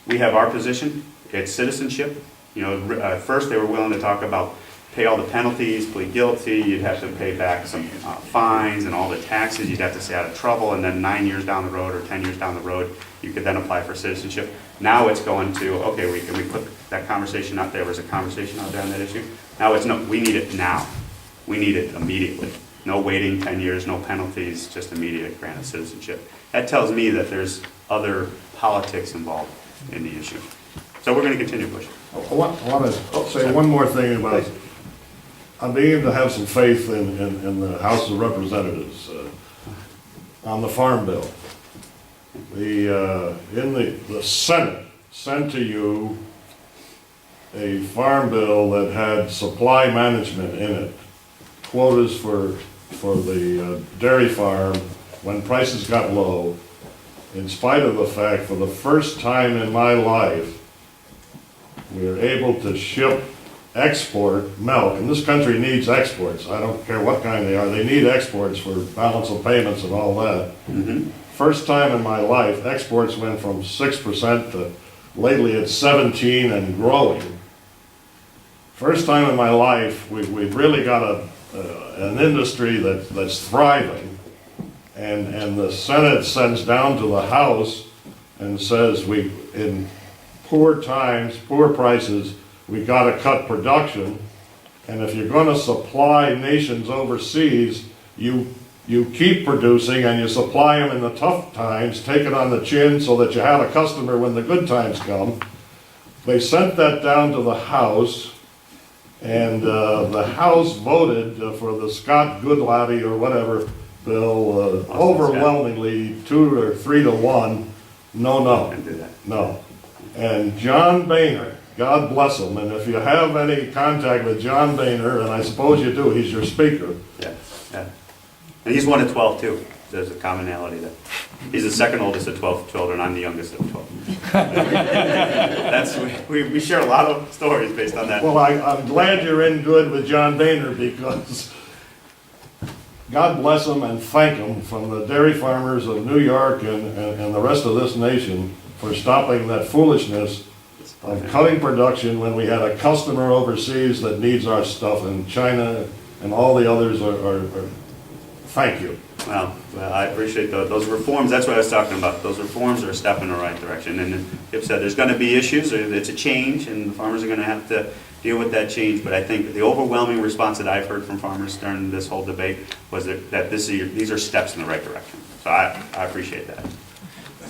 we have our position, it's citizenship. You know, at first they were willing to talk about pay all the penalties, plead guilty, you'd have to pay back some fines and all the taxes, you'd have to stay out of trouble, and then 9 years down the road or 10 years down the road, you could then apply for citizenship. Now it's going to, okay, we put that conversation out there, was a conversation out there on that issue. Now it's no, we need it now. We need it immediately. No waiting 10 years, no penalties, just immediate grant of citizenship. That tells me that there's other politics involved in the issue. So we're going to continue pushing. I want to say one more thing about, I'm beginning to have some faith in the House of Representatives on the Farm Bill. The Senate sent to you a farm bill that had supply management in it, quotas for the dairy farm when prices got low, in spite of the fact, for the first time in my life, we are able to export milk, and this country needs exports. I don't care what kind they are, they need exports for balance of payments and all that. Mm-hmm. First time in my life, exports went from 6% to lately it's 17 and growing. First time in my life, we've really got an industry that's thriving, and the Senate sends down to the House and says in poor times, poor prices, we got to cut production, and if you're going to supply nations overseas, you keep producing and you supply them in the tough times, take it on the chin so that you have a customer when the good times come. They sent that down to the House, and the House voted for the Scott Goodlatte or whatever bill overwhelmingly 2 or 3 to 1. No. And John Boehner, God bless him, and if you have any contact with John Boehner, and I suppose you do, he's your speaker. Yeah. And he's one of 12 too. There's a commonality there. He's the second oldest of 12 children. I'm the youngest of 12. We share a lot of stories based on that. Well, I'm glad you're in good with John Boehner, because God bless him and thank him from the dairy farmers of New York and the rest of this nation for stopping that foolishness of cutting production when we had a customer overseas that needs our stuff, and China and all the others are thank you. Well, I appreciate those reforms. That's what I was talking about. Those reforms are a step in the right direction. And Kip said there's going to be issues. It's a change, and the farmers are going to have to deal with that change. But I think the overwhelming response that I've heard from farmers during this whole debate was that these are steps in the right direction. So I appreciate that.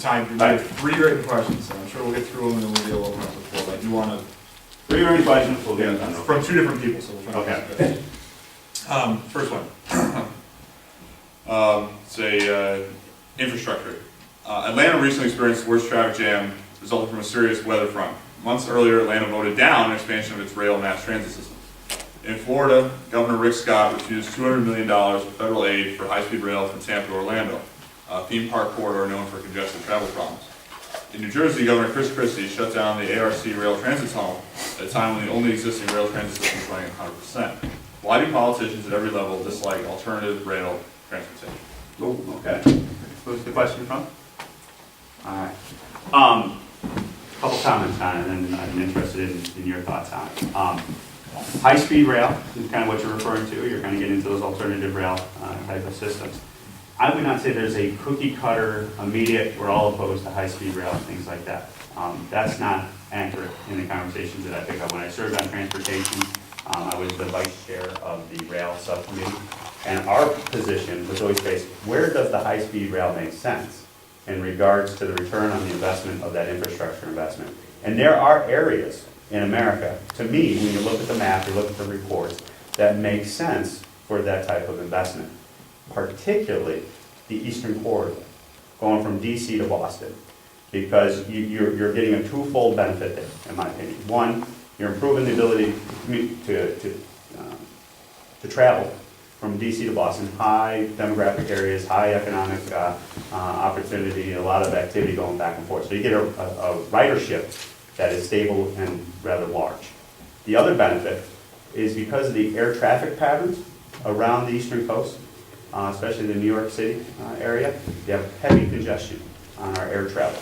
Time, we have 3 written questions, so I'm sure we'll get through them and then we'll deal with them before. I do want to, 3 written questions, we'll get them done. from 2 different people, so we'll try to. Okay. First one. Infrastructure. Atlanta recently experienced the worst traffic jam resulting from a serious weather front. Months earlier, Atlanta voted down an expansion of its rail mass transit system. In Florida, Governor Rick Scott refused $200 million of federal aid for high-speed rail from Tampa to Orlando, a theme park corridor known for congested travel problems. In New Jersey, Governor Chris Christie shut down the ARC rail transit tunnel at a time when the only existing rail transit system is running 100%. Why do politicians at every level dislike alternative rail transportation? Oh, okay. Who's the question from? All right. Couple comments on it, and I'm interested in your thoughts on it. High-speed rail is kind of what you're referring to. You're kind of getting into those alternative rail type of systems. I would not say there's a cookie cutter, immediate, we're all opposed to high-speed rail and things like that. That's not accurate in the conversations that I pick up. When I served on transportation, I was the vice chair of the rail subcommittee, and our position was always based, where does the high-speed rail make sense in regards to the return on the investment of that infrastructure investment? And there are areas in America, to me, when you look at the map, you look at the reports, that make sense for that type of investment, particularly the Eastern Corridor, going from DC to Boston, because you're getting a twofold benefit there, in my opinion. One, you're improving the ability to travel from DC to Boston, high demographic areas, high economic opportunity, a lot of activity going back and forth. So you get a ridership that is stable and rather large. The other benefit is because of the air traffic patterns around the eastern coast, especially the New York City area, you have heavy congestion on our air travel.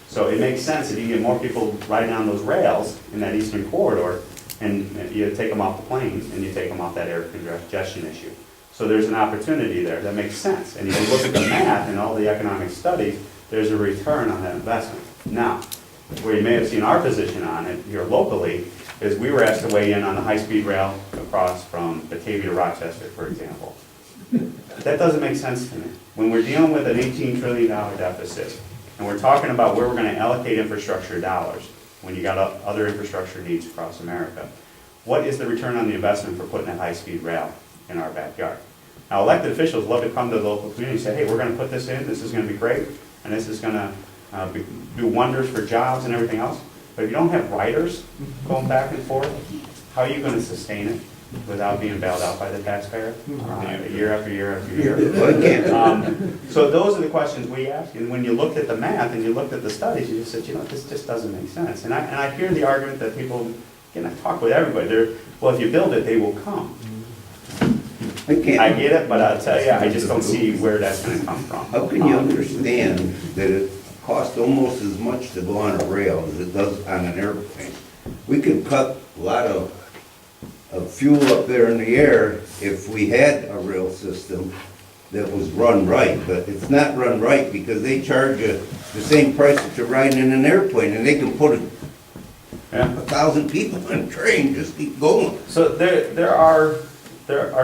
So it makes sense if you get more people riding on those rails in that eastern corridor, and you take them off the planes and you take them off that air congestion issue. So there's an opportunity there that makes sense. And if you look at the math and all the economic studies, there's a return on that investment. Now, where you may have seen our position on it here locally is we were asked to weigh in on the high-speed rail across from Batavia to Rochester, for example. That doesn't make sense to me. When we're dealing with an $18 trillion deficit, and we're talking about where we're going to allocate infrastructure dollars, when you got other infrastructure needs across America, what is the return on the investment for putting a high-speed rail in our backyard? Now, elected officials love to come to the local community and say, hey, we're going to put this in, this is going to be great, and this is going to do wonders for jobs and everything else. But if you don't have riders going back and forth, how are you going to sustain it without being bailed out by the taxpayer year after year after year? Well, again, So those are the questions we ask, and when you looked at the math and you looked at the studies, you just said, you know, this just doesn't make sense. And I hear the argument that people, again, I talk with everybody, well, if you build it, they will come. I again, get it, but I'll tell you, I just don't see where that's gonna come from. how can you understand that it costs almost as much to go on a rail as it does on an airplane? We could cut a lot of fuel up there in the air if we had a rail system that was run right, but it's not run right because they charge you the same price that you're riding in an airplane, and they can put 1,000 people on a train, just keep going. So there are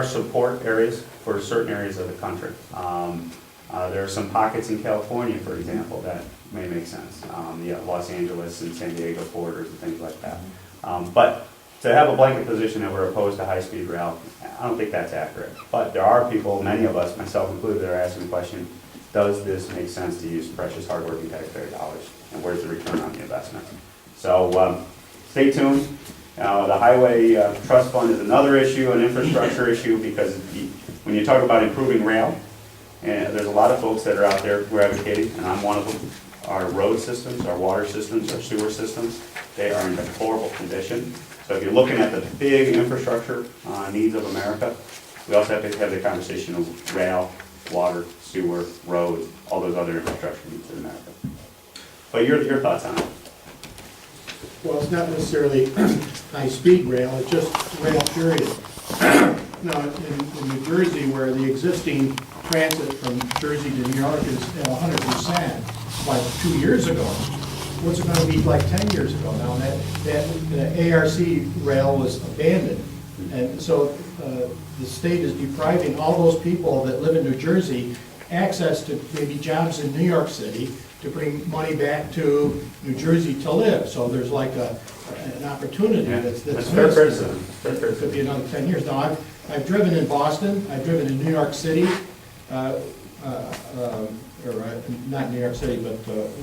support areas for certain areas of the country. There are some pockets in California, for example, that may make sense. Los Angeles and San Diego corridors and things like that. But to have a blanket position that we're opposed to high-speed rail, I don't think that's accurate. But there are people, many of us, myself included, that are asking the question, does this make sense to use precious hardworking taxpayer dollars? And where's the return on the investment? So stay tuned. The Highway Trust Fund is another issue, an infrastructure issue, because when you talk about improving rail, and there's a lot of folks that are out there who are advocating, and I'm one of them. Our road systems, our water systems, our sewer systems, they are in deplorable condition. So if you're looking at the big infrastructure needs of America, we also have to have the conversation of rail, water, sewer, roads, all those other infrastructure needs in America. But your thoughts on it? Well, it's not necessarily high-speed rail, it's just rail period. Now, in New Jersey, where the existing transit from Jersey to New York is at 100%, like 2 years ago, what's it gonna be like 10 years ago now? The ARC rail was abandoned. And so the state is depriving all those people that live in New Jersey access to maybe jobs in New York City to bring money back to New Jersey to live. So there's like an opportunity that's fair missed. criticism. It could be another 10 years. Now, I've driven in Boston, I've driven in New York City, not New York City, but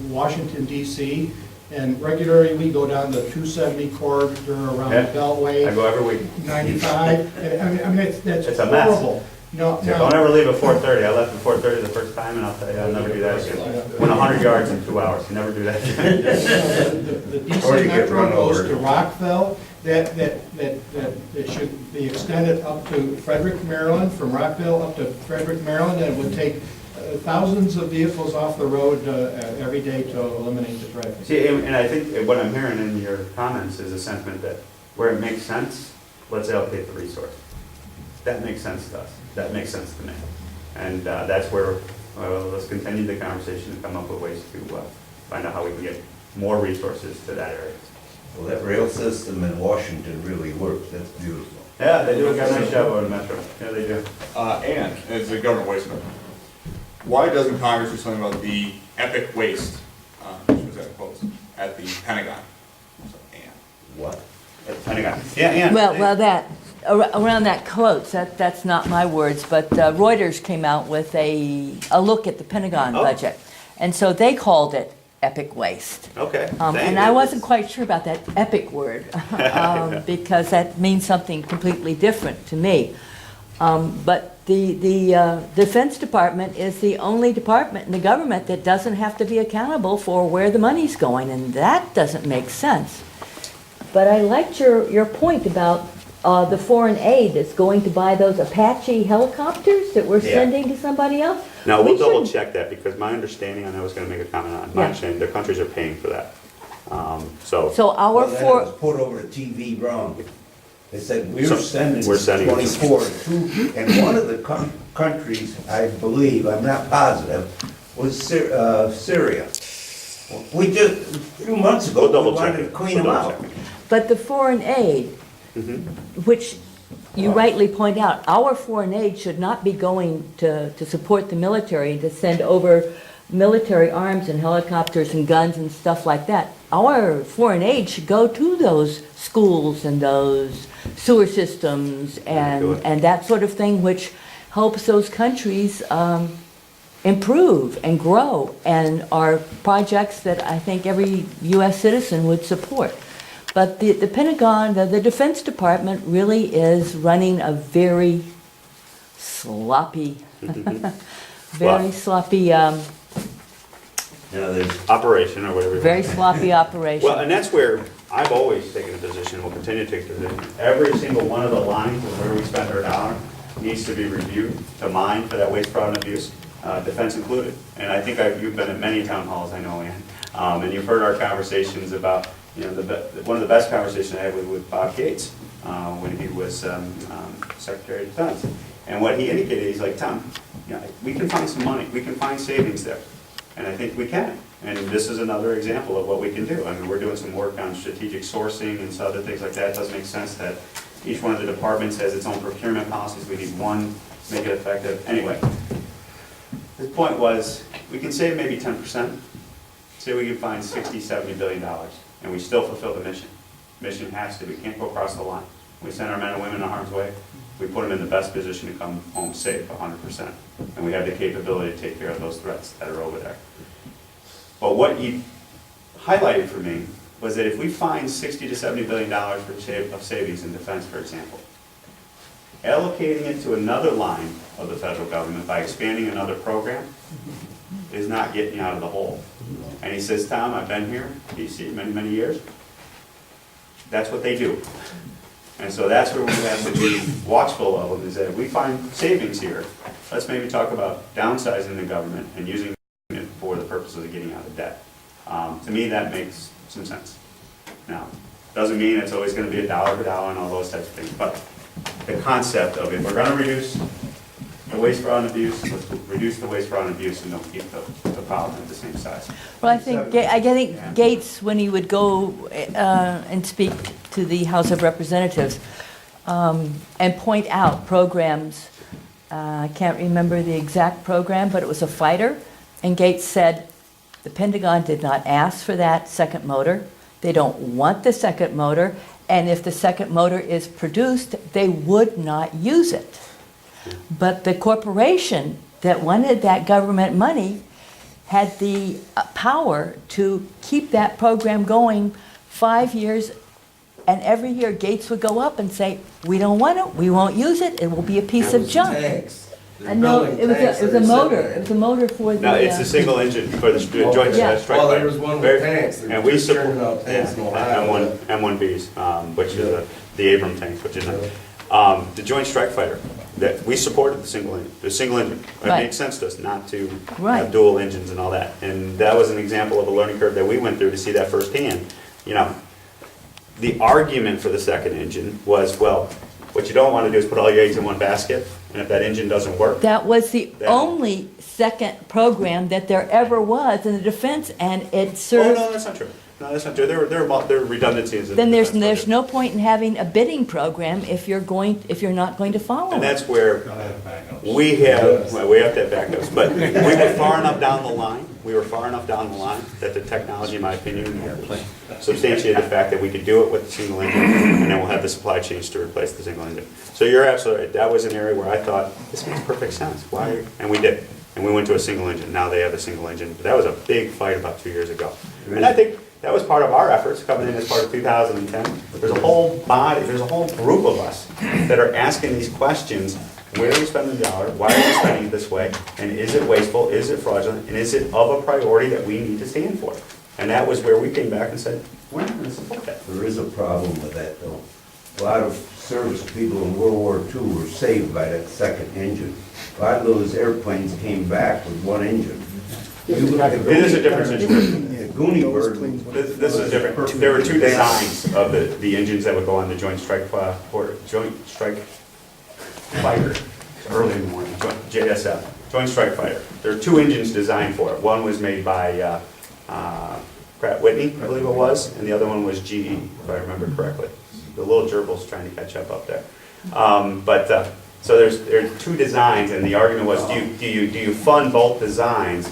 Washington DC, and regularly we go down the 270 corridor around the Beltway. I go every week. 95, I mean, that's It's a mess. horrible. No, Yeah, don't ever leave at 4:30. I left at 4:30 the first time, and I'll tell you, I'll never do that again. Went 100 yards in 2 hours. You never do that again. The Or you DC get Metro run goes over. to Rockville, that should be extended up to Frederick, Maryland, from Rockville up to Frederick, Maryland, and it would take thousands of vehicles off the road every day to eliminate the traffic. See, and I think what I'm hearing in your comments is a sentiment that where it makes sense, let's allocate the resource. That makes sense to us. That makes sense to me. And that's where, let's continue the conversation and come up with ways to find out how we can get more resources to that area. Well, that rail system in Washington really works, that's beautiful. Yeah, they do a nice job over the metro. Yeah, they do. And as a government waste member, why doesn't Congress do something about the epic waste, which was at post, at the Pentagon? So, and. What? Pentagon. Yeah, and. Well, around that quote, that's not my words, but Reuters came out with a look at the Pentagon Oh. budget. And so they called it epic waste. Okay. And I wasn't quite sure about that epic word, because that means something completely different to me. But the Defense Department is the only department in the government that doesn't have to be accountable for where the money's going, and that doesn't make sense. But I liked your point about the foreign aid that's going to buy those Apache helicopters that we're Yeah. sending to somebody else. Now, We we'll double shouldn't- check that, because my understanding, and I was gonna make a comment on, my Yeah. understanding, the countries are paying for that. So, So our Well, then it was four, put over the TV wrong. They said, So, we're sending we're sending it. 24 to, and one of the countries, I believe, I'm not positive, was Syria. We just, a few months ago, we'll we double check wanted to it. clean We'll them double out. check it. but the foreign aid, which you rightly point out, our foreign aid should not be going to support the military and to send over military arms and helicopters and guns and stuff like that. Our foreign aid should go to those schools and those sewer systems and that sort of thing, which helps those countries improve and grow, and are projects that I think every U.S. citizen would support. But the Pentagon, the Defense Department really is running a very sloppy, very sloppy, You know, there's Operation, or whatever you very want. sloppy operation. Well, and that's where I've always taken a position, will continue to take a position. Every single one of the lines of where we spend our dollar needs to be reviewed to mine for that waste, fraud, and abuse, defense included. And I think you've been at many town halls, I know, Ann, and you've heard our conversations about, one of the best conversations I had with Bob Gates when he was Secretary of Defense. And what he indicated, he's like, Tom, we can find some money, we can find savings there. And I think we can. And this is another example of what we can do. I mean, we're doing some work on strategic sourcing and some other things like that. It does make sense that each one of the departments has its own procurement policies. We need one to make it effective. Anyway, the point was, we can save maybe 10%. Say we can find $60, $70 billion, and we still fulfill the mission. Mission has to. We can't go across the line. We send our men and women in harm's way. We put them in the best position to come home safe, 100%. And we have the capability to take care of those threats that are over there. But what he highlighted for me was that if we find $60 to $70 billion of savings in defense, for example, allocating it to another line of the federal government by expanding another program is not getting you out of the hole. And he says, Tom, I've been here, DC, many, many years. That's what they do. And so that's where we have to be watchful of them, is that if we find savings here, let's maybe talk about downsizing the government and using it for the purposes of getting out of debt. To me, that makes some sense. Now, doesn't mean it's always going to be a dollar for dollar and all those types of things, but the concept of, if we're going to reduce the waste, fraud, and abuse, let's reduce the waste, fraud, and abuse, and don't keep the problem at the same size. Well, I think Gates, when he would go and speak to the House of Representatives and point out programs, I can't remember the exact program, but it was a fighter, and Gates said, the Pentagon did not ask for that second motor. They don't want the second motor, and if the second motor is produced, they would not use it. But the corporation that wanted that government money had the power to keep that program going 5 years, and every year Gates would go up and say, we don't want it, we won't use it, it will be a piece of junk. And no, it was a motor, it was a motor for the... No, it's a single engine for the Joint Yeah. Strike Well, Fighter. there was one with tanks. They And were we just support churning out tanks in Ohio. M1Bs, which is the Abram tanks, which is the Joint Strike Fighter. That we supported the single engine. It Right. makes sense to us not to Right. have dual engines and all that. And that was an example of a learning curve that we went through to see that firsthand. The argument for the second engine was, well, what you don't want to do is put all your eggs in one basket, and if that engine doesn't work, That was the Then- only second program that there ever was in the defense, and it oh, served... no, that's not true. No, that's not true. There are redundancies. in Then the there's defense budget. no point in having a bidding program if you're not going to follow And it. that's where we have to have backups. But we were far enough down the line, that the technology, in my opinion, substantiated the fact that we could do it with the single engine, and then we'll have the supply chains to replace the single engine. So you're absolutely right. That was an area where I thought, this makes perfect sense. Why? And we did. And we went to a single engine. Now they have a single engine. But that was a big fight about 2 years ago. And I think that was part of our efforts coming in as part of 2010. There's a whole body, there's a whole group of us that are asking these questions. Where are we spending the dollar? Why are we spending it this way? And is it wasteful? Is it fraudulent? And is it of a priority that we need to stand for? And that was where we came back and said, we're not gonna support that. There is a problem with that, though. A lot of service people in World War II were saved by that second engine. A lot of those airplanes came back with one engine. It is a different situation. Yeah, Goonie Bird. This is different. There were two designs of the engines that would go on the Joint Strike Fighter, early in the morning, JSF, Joint Strike Fighter. There are two engines designed for it. One was made by Pratt Whitney, I believe it was, and the other one was GE, if I remember correctly. The little gerbil's trying to catch up there. So there's two designs, and the argument was, do you fund both designs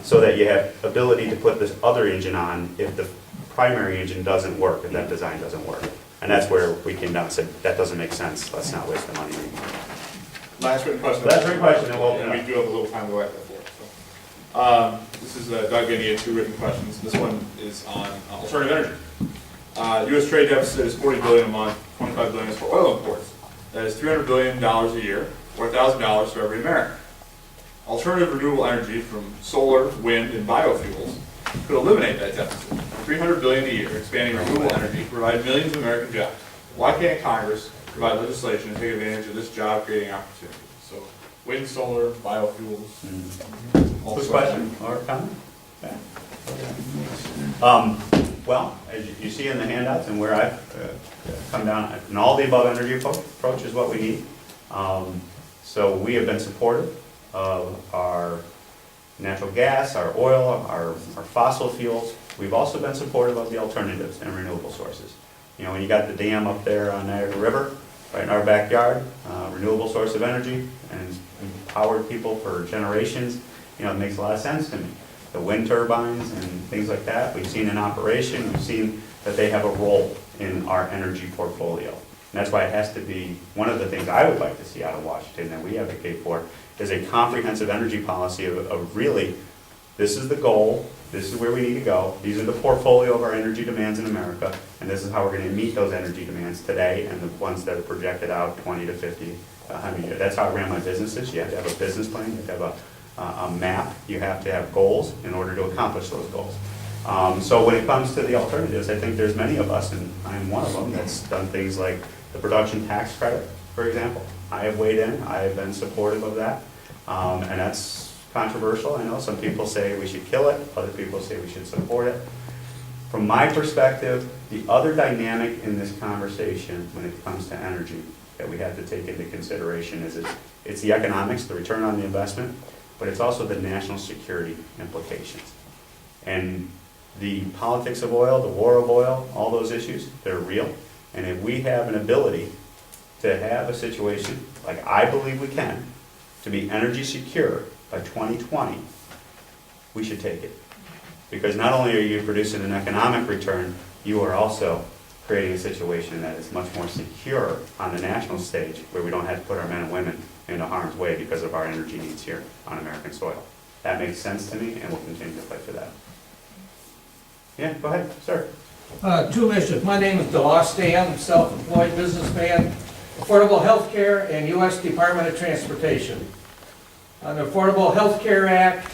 so that you have ability to put this other engine on if the primary engine doesn't work, if that design doesn't work? And that's where we came down and said, that doesn't make sense, let's not waste the money anymore. Last written question. Last written question, and we'll open And it we up. do have a little time to go back and forth. So. This is Doug Vinny had two written questions. This one is on alternative energy. U.S. trade deficit is $40 billion a month, $25 billion is for oil imports. That is $300 billion a year, or $1,000 for every American. Alternative renewable energy from solar, wind, and biofuels could eliminate that deficit. $300 billion a year, expanding renewable energy to provide millions of American jobs. Why can't Congress provide legislation to take advantage of this job-creating opportunity? So, wind, solar, biofuels. Quick question or comment? Yeah. Well, as you see in the handouts and where I've come down, an all the above energy approach is what we need. So we have been supportive of our natural gas, our oil, our fossil fuels. We've also been supportive of the alternatives and renewable sources. You know, when you got the dam up there on Niagara River, right in our backyard, renewable source of energy, and it's empowered people for generations, you know, it makes a lot of sense to me. The wind turbines and things like that, we've seen in operation, we've seen that they have a role in our energy portfolio. And that's why it has to be, one of the things I would like to see out of Washington that we advocate for is a comprehensive energy policy of really, this is the goal, this is where we need to go, these are the portfolio of our energy demands in America, and this is how we're going to meet those energy demands today and the ones that are projected out 20 to 50, 100 years. That's how I ran my businesses. You have to have a business plan, you have to have a map, you have to have goals in order to accomplish those goals. So when it comes to the alternatives, I think there's many of us, and I'm one of them, that's done things like the production tax credit, for example. I have weighed in, I have been supportive of that, and that's controversial. I know some people say we should kill it, other people say we should support it. From my perspective, the other dynamic in this conversation when it comes to energy that we have to take into consideration is it's the economics, the return on the investment, but it's also the national security implications. And the politics of oil, the war of oil, all those issues, they're real. And if we have an ability to have a situation, like I believe we can, to be energy secure by 2020, we should take it. Because not only are you producing an economic return, you are also creating a situation that is much more secure on the national stage, where we don't have to put our men and women into harm's way because of our energy needs here on American soil. That makes sense to me, and we'll continue to fight for that. Yeah, go ahead, sir. Two issues. My name is DeLoss Dan, I'm a self-employed businessman. Affordable health care and U.S. Department of Transportation. On the Affordable Health Care Act,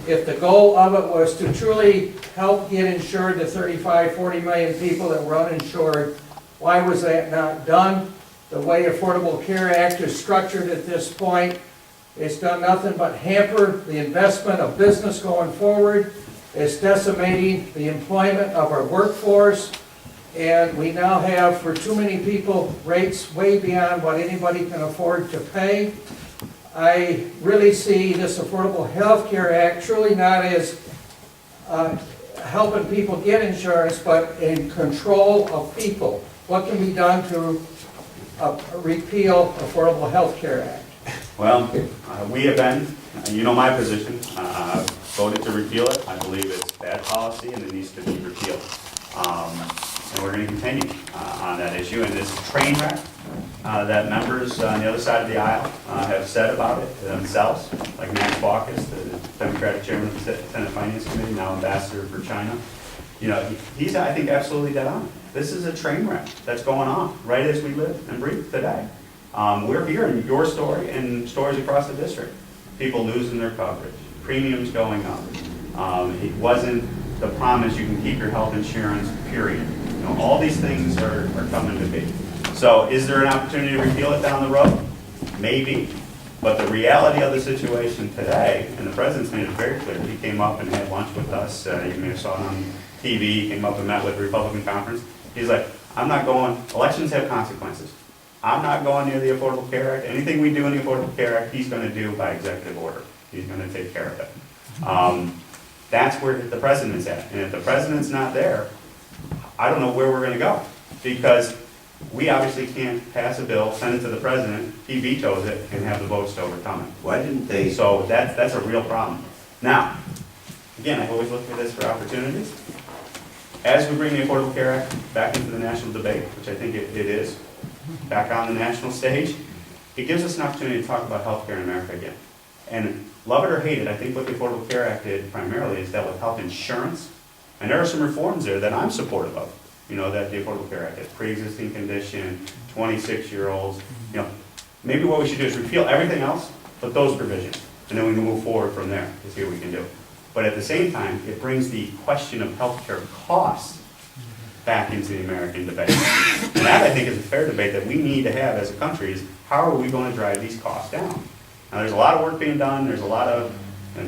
if the goal of it was to truly help get insured the 35, 40 million people that were uninsured, why was that not done? The way Affordable Care Act is structured at this point, it's done nothing but hamper the investment of business going forward. It's decimating the employment of our workforce, and we now have, for too many people, rates way beyond what anybody can afford to pay. I really see this Affordable Health Care Act truly not as helping people get insurance, but in control of people. What can be done to repeal Affordable Health Care Act? Well, we have been, you know my position, voted to repeal it. I believe it's bad policy and it needs to be repealed. And we're going to continue on that issue. And this train wreck that members on the other side of the aisle have said about it to themselves, like Max Baucus, the Democratic chairman of the Senate Finance Committee, now ambassador for China. You know, he's, I think, absolutely dead on. This is a train wreck that's going on right as we live and breathe today. We're hearing your story and stories across the district. People losing their coverage, premiums going up. It wasn't the promise you can keep your health insurance, period. You know, all these things are coming to be. So is there an opportunity to repeal it down the road? Maybe. But the reality of the situation today, and the president's made it very clear, he came up and had lunch with us, you may have saw it on TV, he came up and met with the Republican conference. He's like, I'm not going, elections have consequences. I'm not going near the Affordable Care Act. Anything we do in the Affordable Care Act, he's going to do by executive order. He's going to take care of it. That's where the president's at. And if the president's not there, I don't know where we're going to go. Because we obviously can't pass a bill, send it to the president, he vetoes it, and have the votes to overcome it. Why didn't they? So that's a real problem. Now, again, I've always looked for this for opportunities. As we bring the Affordable Care Act back into the national debate, which I think it is, back on the national stage, it gives us an opportunity to talk about healthcare in America again. And love it or hate it, I think what the Affordable Care Act did primarily is dealt with health insurance. And there are some reforms there that I'm supportive of. You know, that the Affordable Care Act has pre-existing condition, 26-year-olds. You know, maybe what we should do is repeal everything else, but those provisions. And then we can move forward from there to see what we can do. But at the same time, it brings the question of healthcare costs back into the American debate. And that, I think, is a fair debate that we need to have as a country is how are we going to drive these costs down? Now, there's a lot of work being done. There's a lot of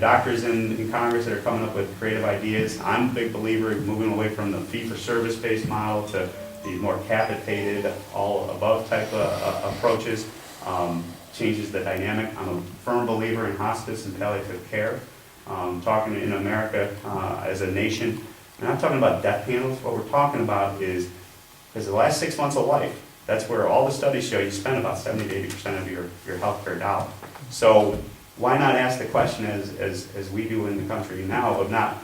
doctors in Congress that are coming up with creative ideas. I'm a big believer in moving away from the fee-for-service based model to the more capitated, all-above type of approaches. Changes the dynamic. I'm a firm believer in hospice and palliative care. Talking in America as a nation, and I'm talking about death panels. What we're talking about is the last 6 months of life. That's where all the studies show you spend about 70 to 80% of your healthcare dollar. So why not ask the question as we do in the country now of not,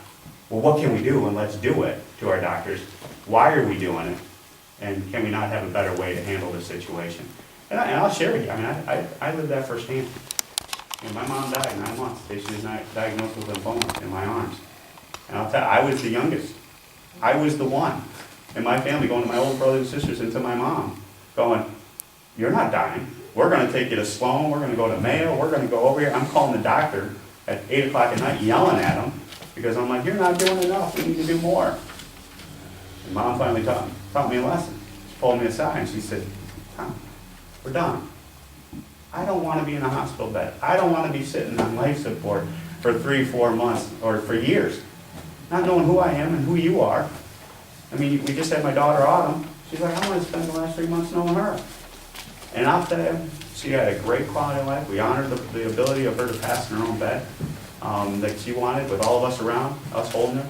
well, what can we do and let's do it to our doctors. Why are we doing it? And can we not have a better way to handle this situation? And I'll share with you, I mean, I lived that firsthand. You know, my mom died at 9 months. She was diagnosed with lymphoma in my arms. And I'll tell you, I was the youngest. I was the one in my family going to my older brothers and sisters and to my mom going, you're not dying. We're going to take you to Sloan. We're going to go to Mayo. We're going to go over here. I'm calling the doctor at 8 o'clock at night yelling at him because I'm like, you're not doing enough. We need to do more. And Mom finally taught me a lesson. She pulled me aside and she said, Tom, we're done. I don't want to be in a hospital bed. I don't want to be sitting on life support for 3-4 months or for years, not knowing who I am and who you are. I mean, we just had my daughter Autumn. She's like, I want to spend the last 3 months knowing her. And I'll tell you, she had a great quality of life. We honored the ability of her to pass in her own bed that she wanted with all of us around, us holding her.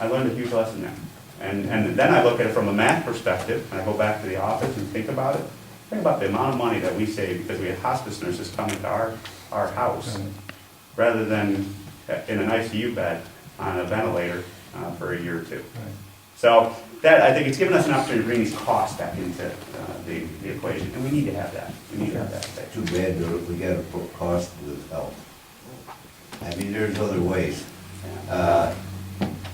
I learned a huge lesson there. And then I look at it from a math perspective, and I go back to the office and think about it. Think about the amount of money that we save because we had hospice nurses coming to our house rather than in an ICU bed on a ventilator for a year or two. So that, I think it's given us an opportunity to bring these costs back into the equation, and we need to have that. We need to have that. Too bad that we gotta put cost with health. I mean, there's other ways.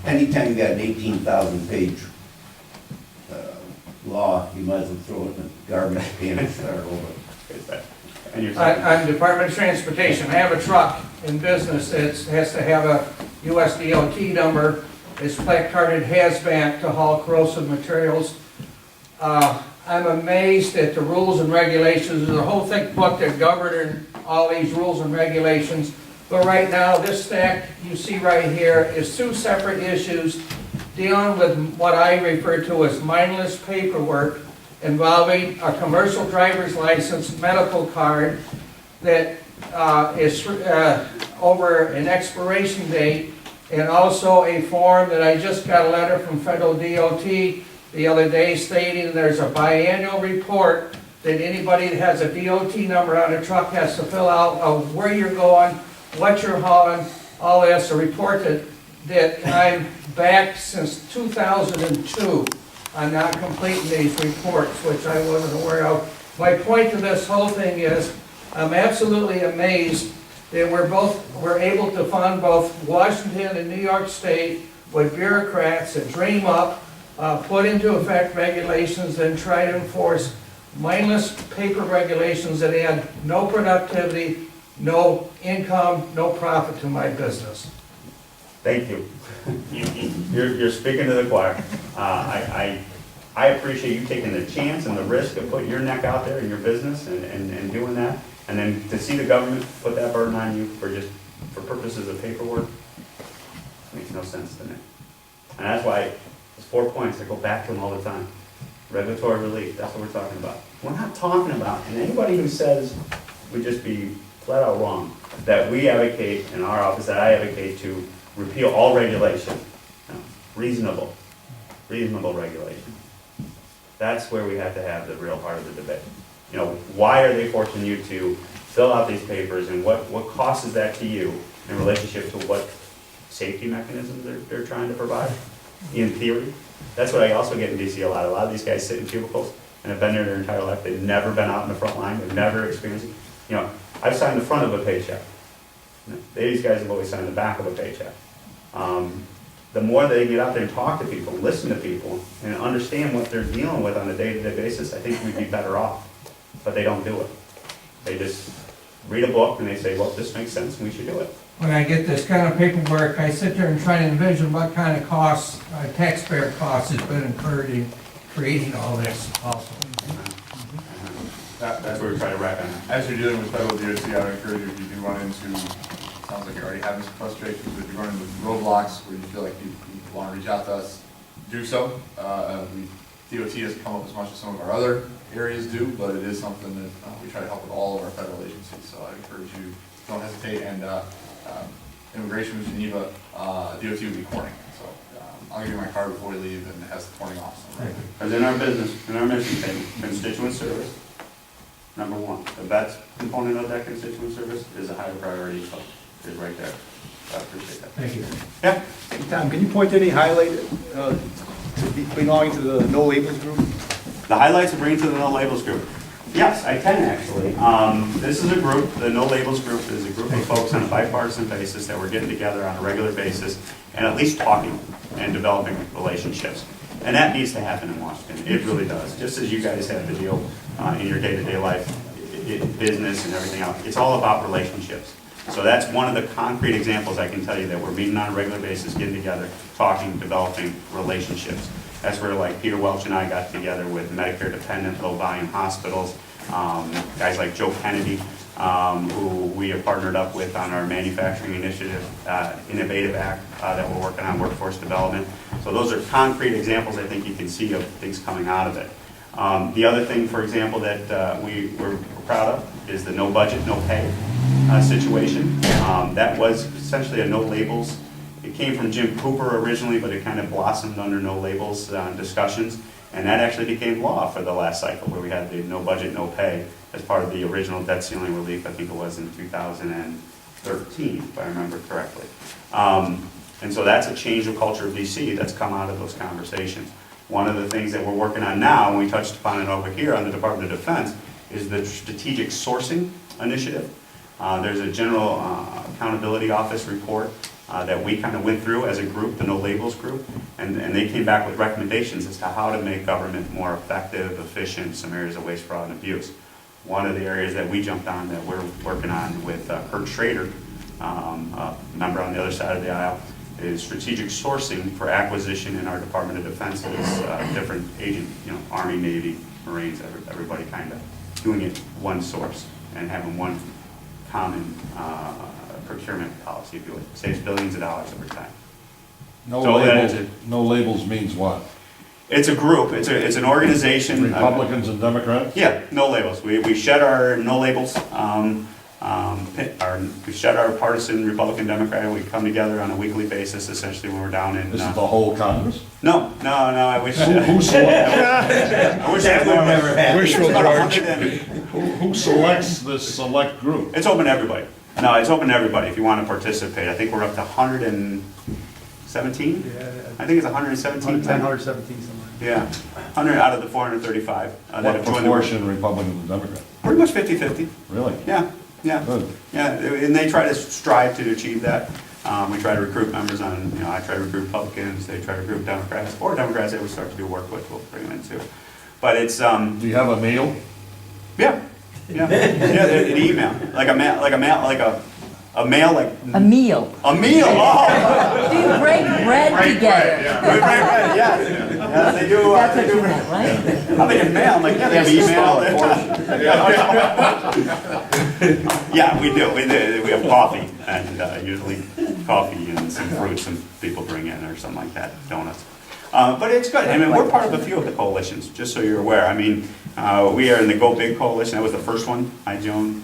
Anytime you got an 18,000-page law, you might as well throw it in the garbage can and start over. And you're I'm Department of Transportation. I have a truck in business that has to have a US DOT number. It's placarded hazmat to haul corrosive materials. I'm amazed at the rules and regulations. There's a whole thick book that govern all these rules and regulations. But right now, this stack you see right here is 2 separate issues dealing with what I refer to as mindless paperwork involving a commercial driver's license medical card that is over an expiration date, and also a form that I just got a letter from federal DOT the other day stating there's a biannual report that anybody that has a DOT number on a truck has to fill out of where you're going, what you're hauling, all this, a report that I'm back since 2002 on not completing these reports, which I wasn't aware of. My point to this whole thing is I'm absolutely amazed that we're able to fund both Washington and New York State with bureaucrats that dream up, put into effect regulations and try to enforce mindless paper regulations that add no productivity, no income, no profit to my business. Thank you. You're speaking to the choir. I appreciate you taking the chance and the risk of putting your neck out there in your business and doing that. And then to see the government put that burden on you for purposes of paperwork, makes no sense to me. And that's why there's 4 points that go back to them all the time. Regulatory relief, that's what we're talking about. We're not talking about, and anybody who says would just be flat out wrong, that we advocate in our office, that I advocate to repeal all regulation. No, reasonable regulation. That's where we have to have the real heart of the debate. You know, why are they forcing you to fill out these papers, and what cost is that to you in relationship to what safety mechanisms they're trying to provide? In theory, that's what I also get in DC a lot. A lot of these guys sit in cubicles and have been there their entire life. They've never been out in the front line. They've never experienced it. You know, I've signed the front of a paycheck. These guys have always signed the back of a paycheck. The more they get out there and talk to people, listen to people, and understand what they're dealing with on a day-to-day basis, I think we'd be better off. But they don't do it. They just read a book and they say, well, this makes sense and we should do it. When I get this kind of paperwork, I sit there and try to envision what kind of costs, taxpayer costs has been incurred in creating all this also. That's where we try to wrap in. As you're dealing with federal DOT, I would encourage you, if you do run into, sounds like you're already having some frustrations, but if you run into roadblocks where you feel like you want to reach out to us, do so. DOT has come up as much as some of our other areas do, but it is something that we try to help with all of our federal agencies. So I encourage you, don't hesitate. And immigration with Geneva, DOT would be Corning. So I'll give you my card before we leave, and it has the Corning office on it. Because in our business, in our mission statement, constituent service, number one, the VETS component of that constituent service is a higher priority, so it's right there. I appreciate that. Thank you. Yeah? Tom, can you point to any highlight belonging to the no labels group? The highlights of bringing to the No Labels group. Yes, I can actually. This is a group, the No Labels group is a group of folks on a bipartisan basis that we're getting together on a regular basis and at least talking and developing relationships. And that needs to happen in Washington. It really does. Just as you guys have to deal in your day-to-day life, business and everything else. It's all about relationships. So that's one of the concrete examples I can tell you that we're meeting on a regular basis, getting together, talking, developing relationships. That's where like Peter Welch and I got together with Medicare dependent, low volume hospitals, guys like Joe Kennedy, who we have partnered up with on our manufacturing initiative, Innovative Act that we're working on, workforce development. So those are concrete examples I think you can see of things coming out of it. The other thing, for example, that we're proud of is the no budget, no pay situation. That was essentially a no labels. It came from Jim Cooper originally, but it kind of blossomed under no labels discussions. And that actually became law for the last cycle, where we had the no budget, no pay as part of the original debt ceiling relief. I think it was in 2013, if I remember correctly. And so that's a change of culture of DC that's come out of those conversations. One of the things that we're working on now, and we touched upon it over here on the Department of Defense, is the strategic sourcing initiative. There's a general accountability office report that we kind of went through as a group, the No Labels group, and they came back with recommendations as to how to make government more effective, efficient in some areas of waste, fraud, and abuse. One of the areas that we jumped on that we're working on with Kurt Schrader, a member on the other side of the aisle, is strategic sourcing for acquisition in our Department of Defense's different agent, Army, Navy, Marines, everybody kind of doing it one source and having one common procurement policy, if you will. Saves billions of dollars over time. No So that labels, no labels means what? It's a group, it's an organization. Republicans and Democrats? Yeah, no labels. We shed our no labels, we shed our partisan Republican Democrat. We come together on a weekly basis, essentially, when we're down in. This is the whole Congress? No, I wish. Who selects? I wish that would never happen. Wishful George. Who selects this select group? It's open to everybody. No, it's open to everybody if you want to participate. I think we're up to 117? I think it's 117. 117 somewhere. Yeah, 100 out of the 435. that What have joined the- proportion Republicans and Democrats? Pretty much 50-50. Really? Yeah. Good. Yeah, and they try to strive to achieve that. We try to recruit members on, I try to recruit Republicans, they try to recruit Democrats, or Democrats that we start to do work with, we'll bring them in too. But it's, Do you have a meal? yeah, yeah, an email, like a mail, like, a mail, like, A meal. a meal, oh! Do you break bread together? Right, right, yes. Yeah, they do, That's they what you do. meant, right? I'm thinking mail, I'm like, yeah, they have email. Yeah, we do, we have coffee, and usually coffee and some fruits some people bring in or something like that, donuts. But it's good, I mean, we're part of a few of the coalitions, just so you're aware. I mean, we are in the Go Big Coalition, that was the first one I joined.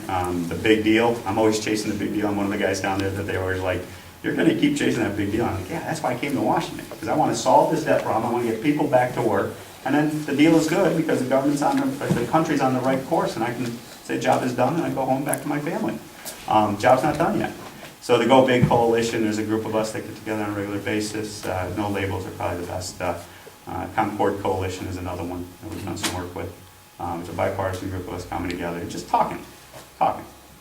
The Big Deal, I'm always chasing the big deal. I'm one of the guys down there that they always like, you're gonna keep chasing that big deal. I'm like, yeah, that's why I came to Washington, because I wanna solve this debt problem, I wanna get people back to work. And then the deal is good, because the government's the country's on the right course, and I can say job is done, and I go home back to my family. Job's not done yet. So the Go Big Coalition, there's a group of us that get together on a regular basis. No Labels are probably the best. Concord Coalition is another one that we've done some work with. It's a bipartisan group of us coming together, and just talking. I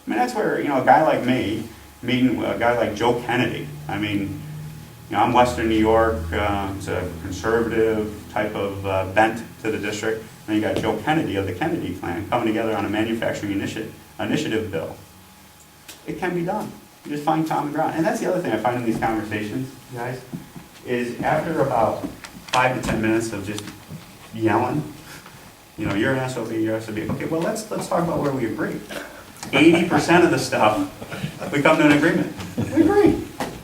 mean, that's where, a guy like me, meeting a guy like Joe Kennedy, I mean, I'm Western New York, it's a conservative type of bent to the district. And you got Joe Kennedy of the Kennedy clan coming together on a manufacturing initiative bill. It can be done. You just find common ground. And that's the other thing I find in these conversations, guys, is after about 5 to 10 minutes of just yelling, you're an SOB, you're an SOB. Okay, well, let's talk about where we agree. 80% of the stuff, we come to an agreement. We agree.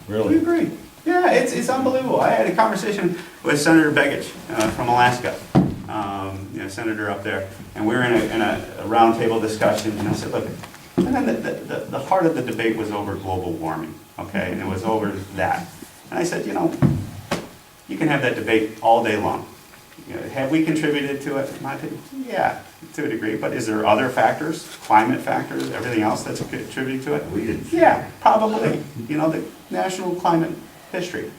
Really? We agree. Yeah, it's unbelievable. I had a conversation with Senator Begich from Alaska, senator up there, and we were in a roundtable discussion, and I said, look, and then the heart of the debate was over global warming, okay, and it was over that. And I said, you can have that debate all day long. Have we contributed to it? In my opinion, yeah, to a degree, but is there other factors, climate factors, everything else that's contributing to it? We didn't. Yeah, probably, the national climate history.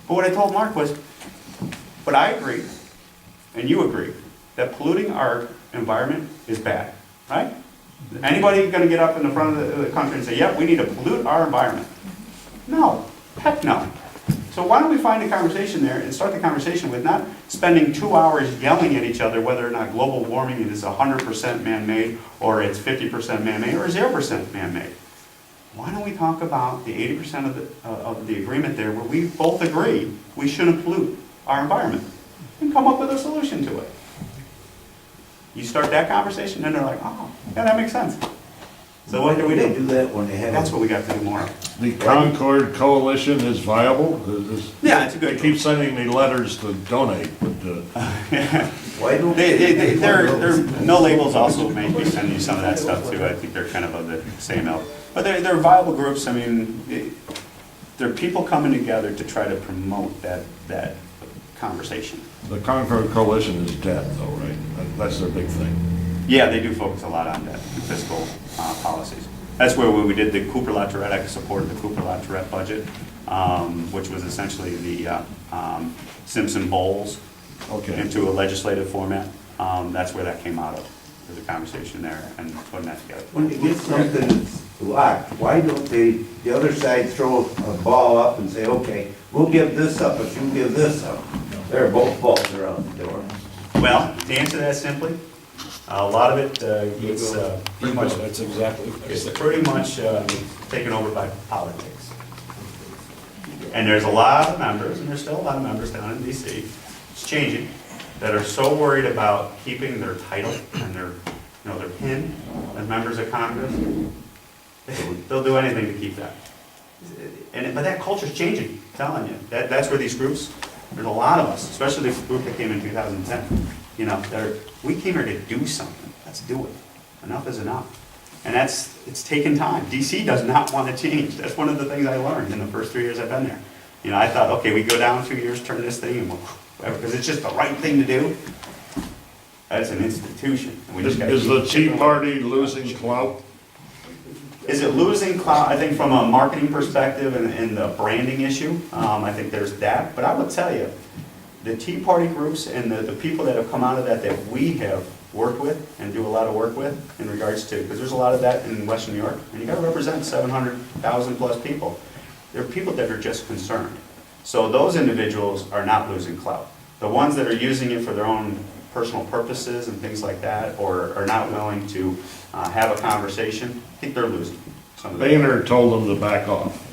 But what I told Mark was, but I agree, and you agree, that polluting our environment is bad, right? Anybody gonna get up in the front of the country and say, yep, we need to pollute our environment? No, heck no. So why don't we find a conversation there and start the conversation with not spending 2 hours yelling at each other whether or not global warming is 100% man-made, or it's 50% man-made, or 0% man-made. Why don't we talk about the 80% of the agreement there where we both agree we shouldn't pollute our environment and come up with a solution to it? You start that conversation and they're like, oh, yeah, that makes sense. So what do we They do? do that when they have. That's what we got to do more of. The Concord Coalition is viable? Yeah, it's a They good. keep sending me letters to donate, but Why don't They're No Labels also may be sending you some of that stuff too. I think they're kind of the same ilk. But they're viable groups. I mean, they're people coming together to try to promote that conversation. the Concord Coalition is dead though, right? That's their big thing. Yeah, they do focus a lot on that, fiscal policies. That's where we did the Cooper-Latourette, I supported the Cooper-Latourette budget, which was essentially the Simpson Bowles Okay. into a legislative format. That's where that came out of. There's a conversation there and putting that together. When you get something that's locked, why don't the other side throw a ball up and say, okay, we'll give this up if you give this up? They're both balls around the door. Well, to answer that simply, a lot of it gets pretty much, That's exactly. it's pretty much taken over by politics. And there's a lot of members, and there's still a lot of members down in DC, it's changing, that are so worried about keeping their title and their pin as members of Congress, they'll do anything to keep that. But that culture's changing, I'm telling you. That's where these groups, there's a lot of us, especially the group that came in 2010, we came here to do something. Let's do it. Enough is enough. And it's taken time. DC does not want to change. That's one of the things I learned in the first 3 years I've been there. I thought, okay, we go down 2 years, turn this thing, and because it's just the right thing to do. That's an institution. And we just gotta Is keep the Tea chipping away. Party losing clout? Is it losing clout? I think from a marketing perspective and the branding issue, I think there's that. But I will tell you, the Tea Party groups and the people that have come out of that we have worked with and do a lot of work with in regards to, because there's a lot of that in Western New York, and you gotta represent 700,000 plus people. There are people that are just concerned. So those individuals are not losing clout. The ones that are using it for their own personal purposes and things like that, or are not willing to have a conversation, I think they're losing. Some of them. Boehner told them to back off.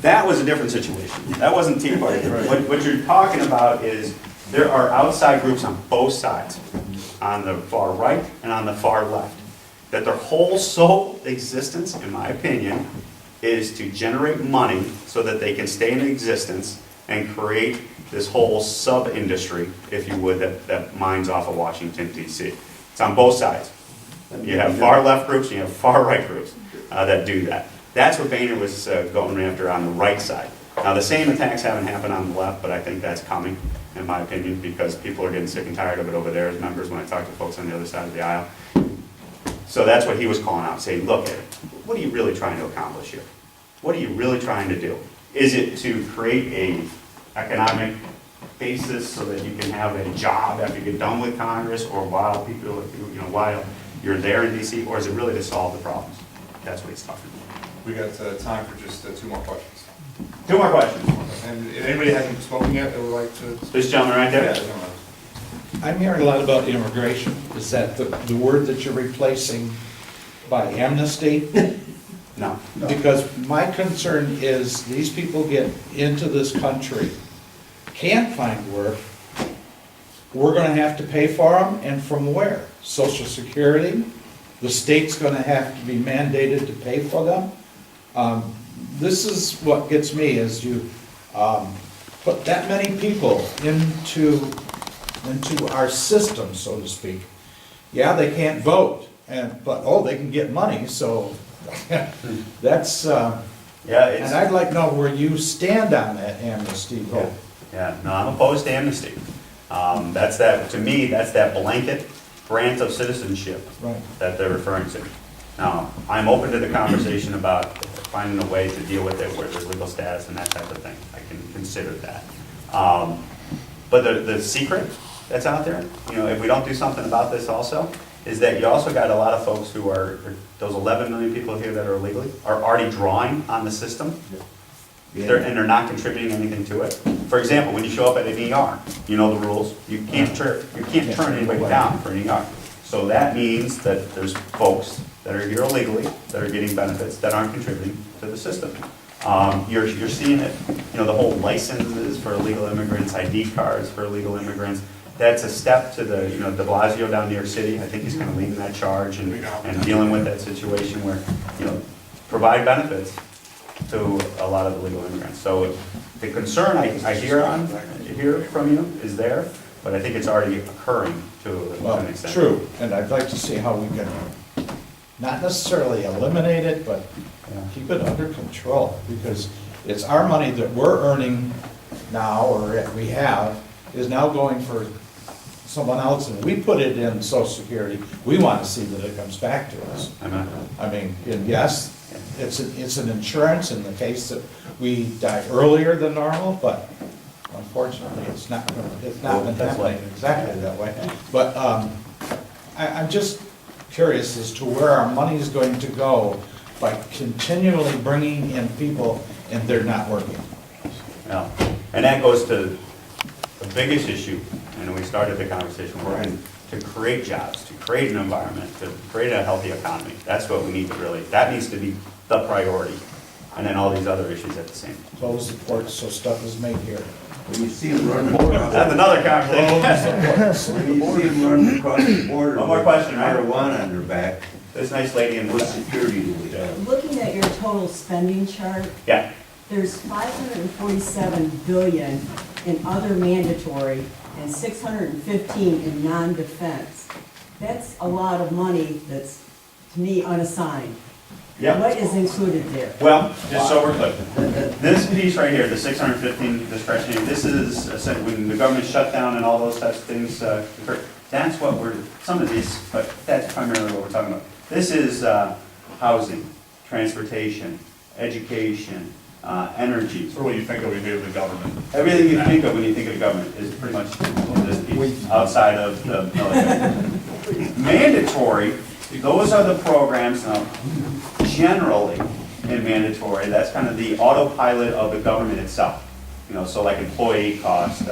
That was a different situation. That wasn't Tea Party. What you're talking about is there are outside groups on both sides, on the far right and on the far left, that their whole sole existence, in my opinion, is to generate money so that they can stay in existence and create this whole sub-industry, if you would, that mines off of Washington, D.C. It's on both sides. You have far left groups and you have far right groups that do that. That's what Boehner was going after on the right side. Now, the same attacks haven't happened on the left, but I think that's coming, in my opinion, because people are getting sick and tired of it over there as members when I talk to folks on the other side of the aisle. So that's what he was calling out, saying, look, what are you really trying to accomplish here? What are you really trying to do? Is it to create a economic basis so that you can have a job after you get done with Congress, or while people, while you're there in DC, or is it really to solve the problems? That's what he's talking about. We got time for just 2 more questions. 2 more questions. And if anybody hasn't spoken yet, they would like to. This gentleman right there? Yeah, gentlemen. I'm hearing a lot about immigration. Is that the word that you're replacing by amnesty? No. Because my concern is these people get into this country, can't find work, we're gonna have to pay for them, and from where? Social Security? The state's gonna have to be mandated to pay for them? This is what gets me, is you put that many people into our system, so to speak. Yeah, they can't vote, but they can get money, so that's, Yeah, and I'd like to know where you stand on that amnesty vote. Yeah, no, I'm opposed to amnesty. To me, that's that blanket grant of citizenship Right. that they're referring to. Now, I'm open to the conversation about finding a way to deal with it where there's legal status and that type of thing. I can consider that. But the secret that's out there, if we don't do something about this also, is that you also got a lot of folks who are, those 11 million people here that are illegally, are already drawing on the system. And they're not contributing anything to it. For example, when you show up at an ER, you know the rules. You can't turn anybody down for an ER. So that means that there's folks that are here illegally that are getting benefits that aren't contributing to the system. You're seeing it. The whole licenses for illegal immigrants, ID cards for illegal immigrants. That's a step to the de Blasio down New York City. I think he's kind of leading that charge and dealing with that situation where provide benefits to a lot of illegal immigrants. So the concern I hear from you is there, but I think it's already occurring to an extent. True, and I'd like to see how we can, not necessarily eliminate it, but keep it under control, because it's our money that we're earning now, or we have, is now going for someone else, and we put it in Social Security. We want to see that it comes back to us. Amen. I mean, and yes, it's an insurance in the case that we die earlier than normal, but unfortunately, it's not been happening exactly that way. But I'm just curious as to where our money is going to go by continually bringing in people and they're not working. Yeah, and that goes to the biggest issue, and we started the conversation, we're in to create jobs, to create an environment, to create a healthy economy. That's what we need to that needs to be the priority. And then all these other issues at the same time. Close the ports so stuff is made here. When you see them run the border. That's another conversation. When you see them run across the border. One more question, right? Marijuana on their back, This nice lady in the what back. security do we have? Looking at your total spending chart, Yeah, there's 547 billion in other mandatory and 615 in non-defense. That's a lot of money that's, to me, unassigned. yeah. What is included there? Well, just so we're clear, this piece right here, the 615 discretionary, this is when the government shut down and all those types of things occurred. That's what some of these, but that's primarily what we're talking about. This is housing, transportation, education, energy. So what do you think of when you think of the government? Everything you think of when you think of government is pretty much in this piece, outside of the military. Mandatory, those are the programs now, generally in mandatory, that's kind of the autopilot of the government itself. You know, so like employee cost,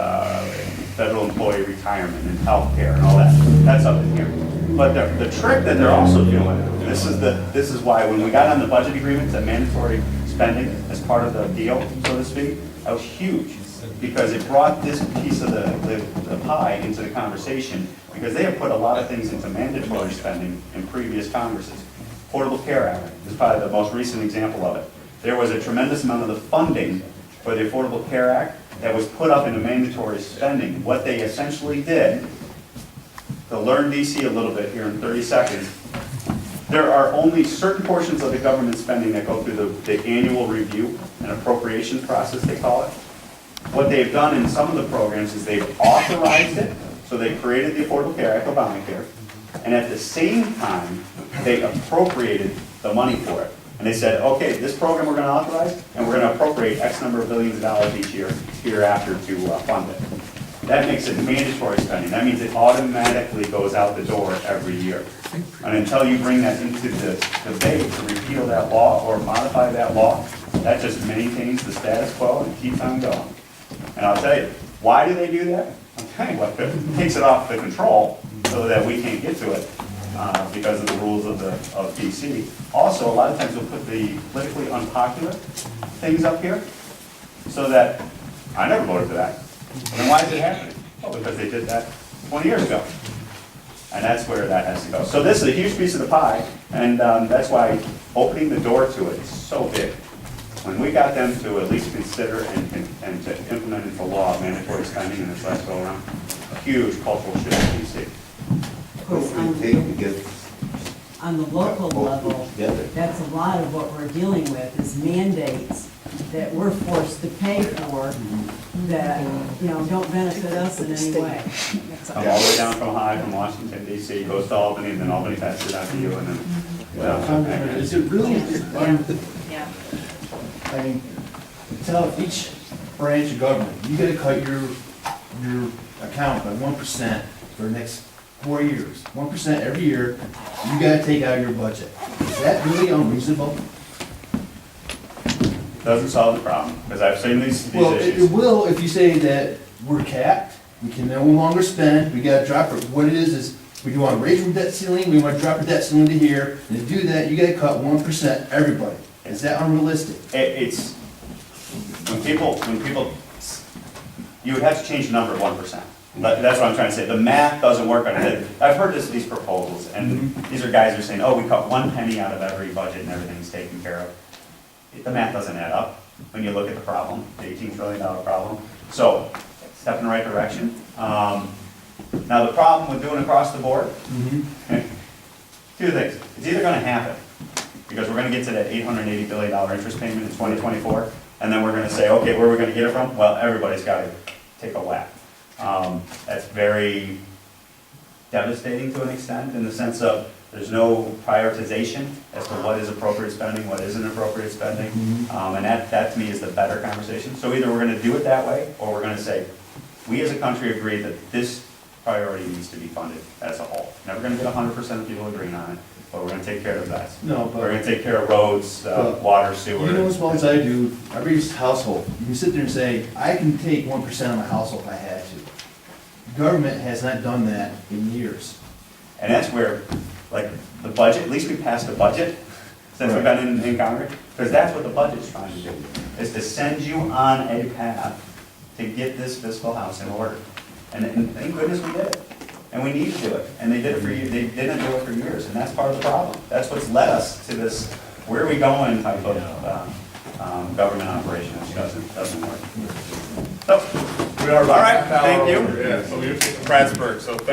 federal employee retirement and healthcare and all that, that's up in here. But the trick that they're also doing, this is why when we got on the budget agreements, that mandatory spending as part of the deal, so to speak, that was huge. Because it brought this piece of the pie into the conversation, because they have put a lot of things into mandatory spending in previous Congresses. Affordable Care Act is probably the most recent example of it. There was a tremendous amount of the funding for the Affordable Care Act that was put up into mandatory spending. What they essentially did, to learn DC a little bit here in 30 seconds, there are only certain portions of the government spending that go through the annual review and appropriation process, they call it. What they've done in some of the programs is they've authorized it, so they created the Affordable Care Act, Obamacare, and at the same time, they appropriated the money for it. And they said, okay, this program we're going to authorize, and we're going to appropriate X number of billions of dollars each year hereafter to fund it. That makes it mandatory spending. That means it automatically goes out the door every year. And until you bring that into the debate to repeal that law or modify that law, that just maintains the status quo and keeps on going. And I'll tell you, why do they do that? I'll tell you what, it takes it off the control so that we can't get to it because of the rules of DC. Also, a lot of times we'll put the politically unpopular things up here so that, I never voted for that. Then why is it happening? Well, because they did that 20 years ago. And that's where that has to go. So this is a huge piece of the pie, and that's why opening the door to it is so big. When we got them to at least consider and to implement into law mandatory spending in this last go around, a huge cultural shift in DC. Of course, on the local level, that's a lot of what we're dealing with, is mandates that we're forced to pay for that, you know, don't benefit us in any way. Come all the way down from high from Washington, D.C., goes to Albany, and then Albany passes it out to you, and then, well, Is it really, Yeah. I mean, tell each branch of government, you gotta cut your account by 1% for the next 4 years. 1% every year, you gotta take out of your budget. Is that really unreasonable? doesn't solve the problem, because I've seen these Well, it issues. will if you say that we're capped, we can no longer spend, we gotta drop it. What it is we wanna raise our debt ceiling, we wanna drop our debt ceiling to here, and to do that, you gotta cut 1% everybody. Is that unrealistic? It's, when people, you would have to change the number of 1%. But that's what I'm trying to say. The math doesn't work on it. I've heard these proposals, and these are guys who are saying, oh, we cut 1 penny out of every budget and everything's taken care of. The math doesn't add up when you look at the problem, the $18 trillion problem. So, step in the right direction. Now, the problem with doing across the board, two things. It's either going to happen, because we're going to get to that $880 billion interest payment in 2024, and then we're going to say, okay, where are we going to get it from? Well, everybody's got to take a whack. That's very devastating to an extent, in the sense of there's no prioritization as to what is appropriate spending, what isn't appropriate spending, and that to me is the better conversation. So either we're going to do it that way, or we're going to say, we as a country agree that this priority needs to be funded as a whole. Never going to get 100% of people agreeing on it, but we're going to take care of the best. No, but We're going to take care of roads, water, sewer. you know, as well as I do, every household, you can sit there and say, I can take 1% of my household if I had to. Government has not done that in years. And that's where, like, the budget, at least we passed the budget since we've been in Congress, because that's what the budget's trying to do, is to send you on a path to get this fiscal house in order. And thank goodness we did it. And we need to do it. And they did it for years. They didn't do it for years, and that's part of the problem. That's what's led us to this, where are we going type of government operation, which doesn't work. So, We are all right, thank you. Yeah, so we're from Prattsburg, so thank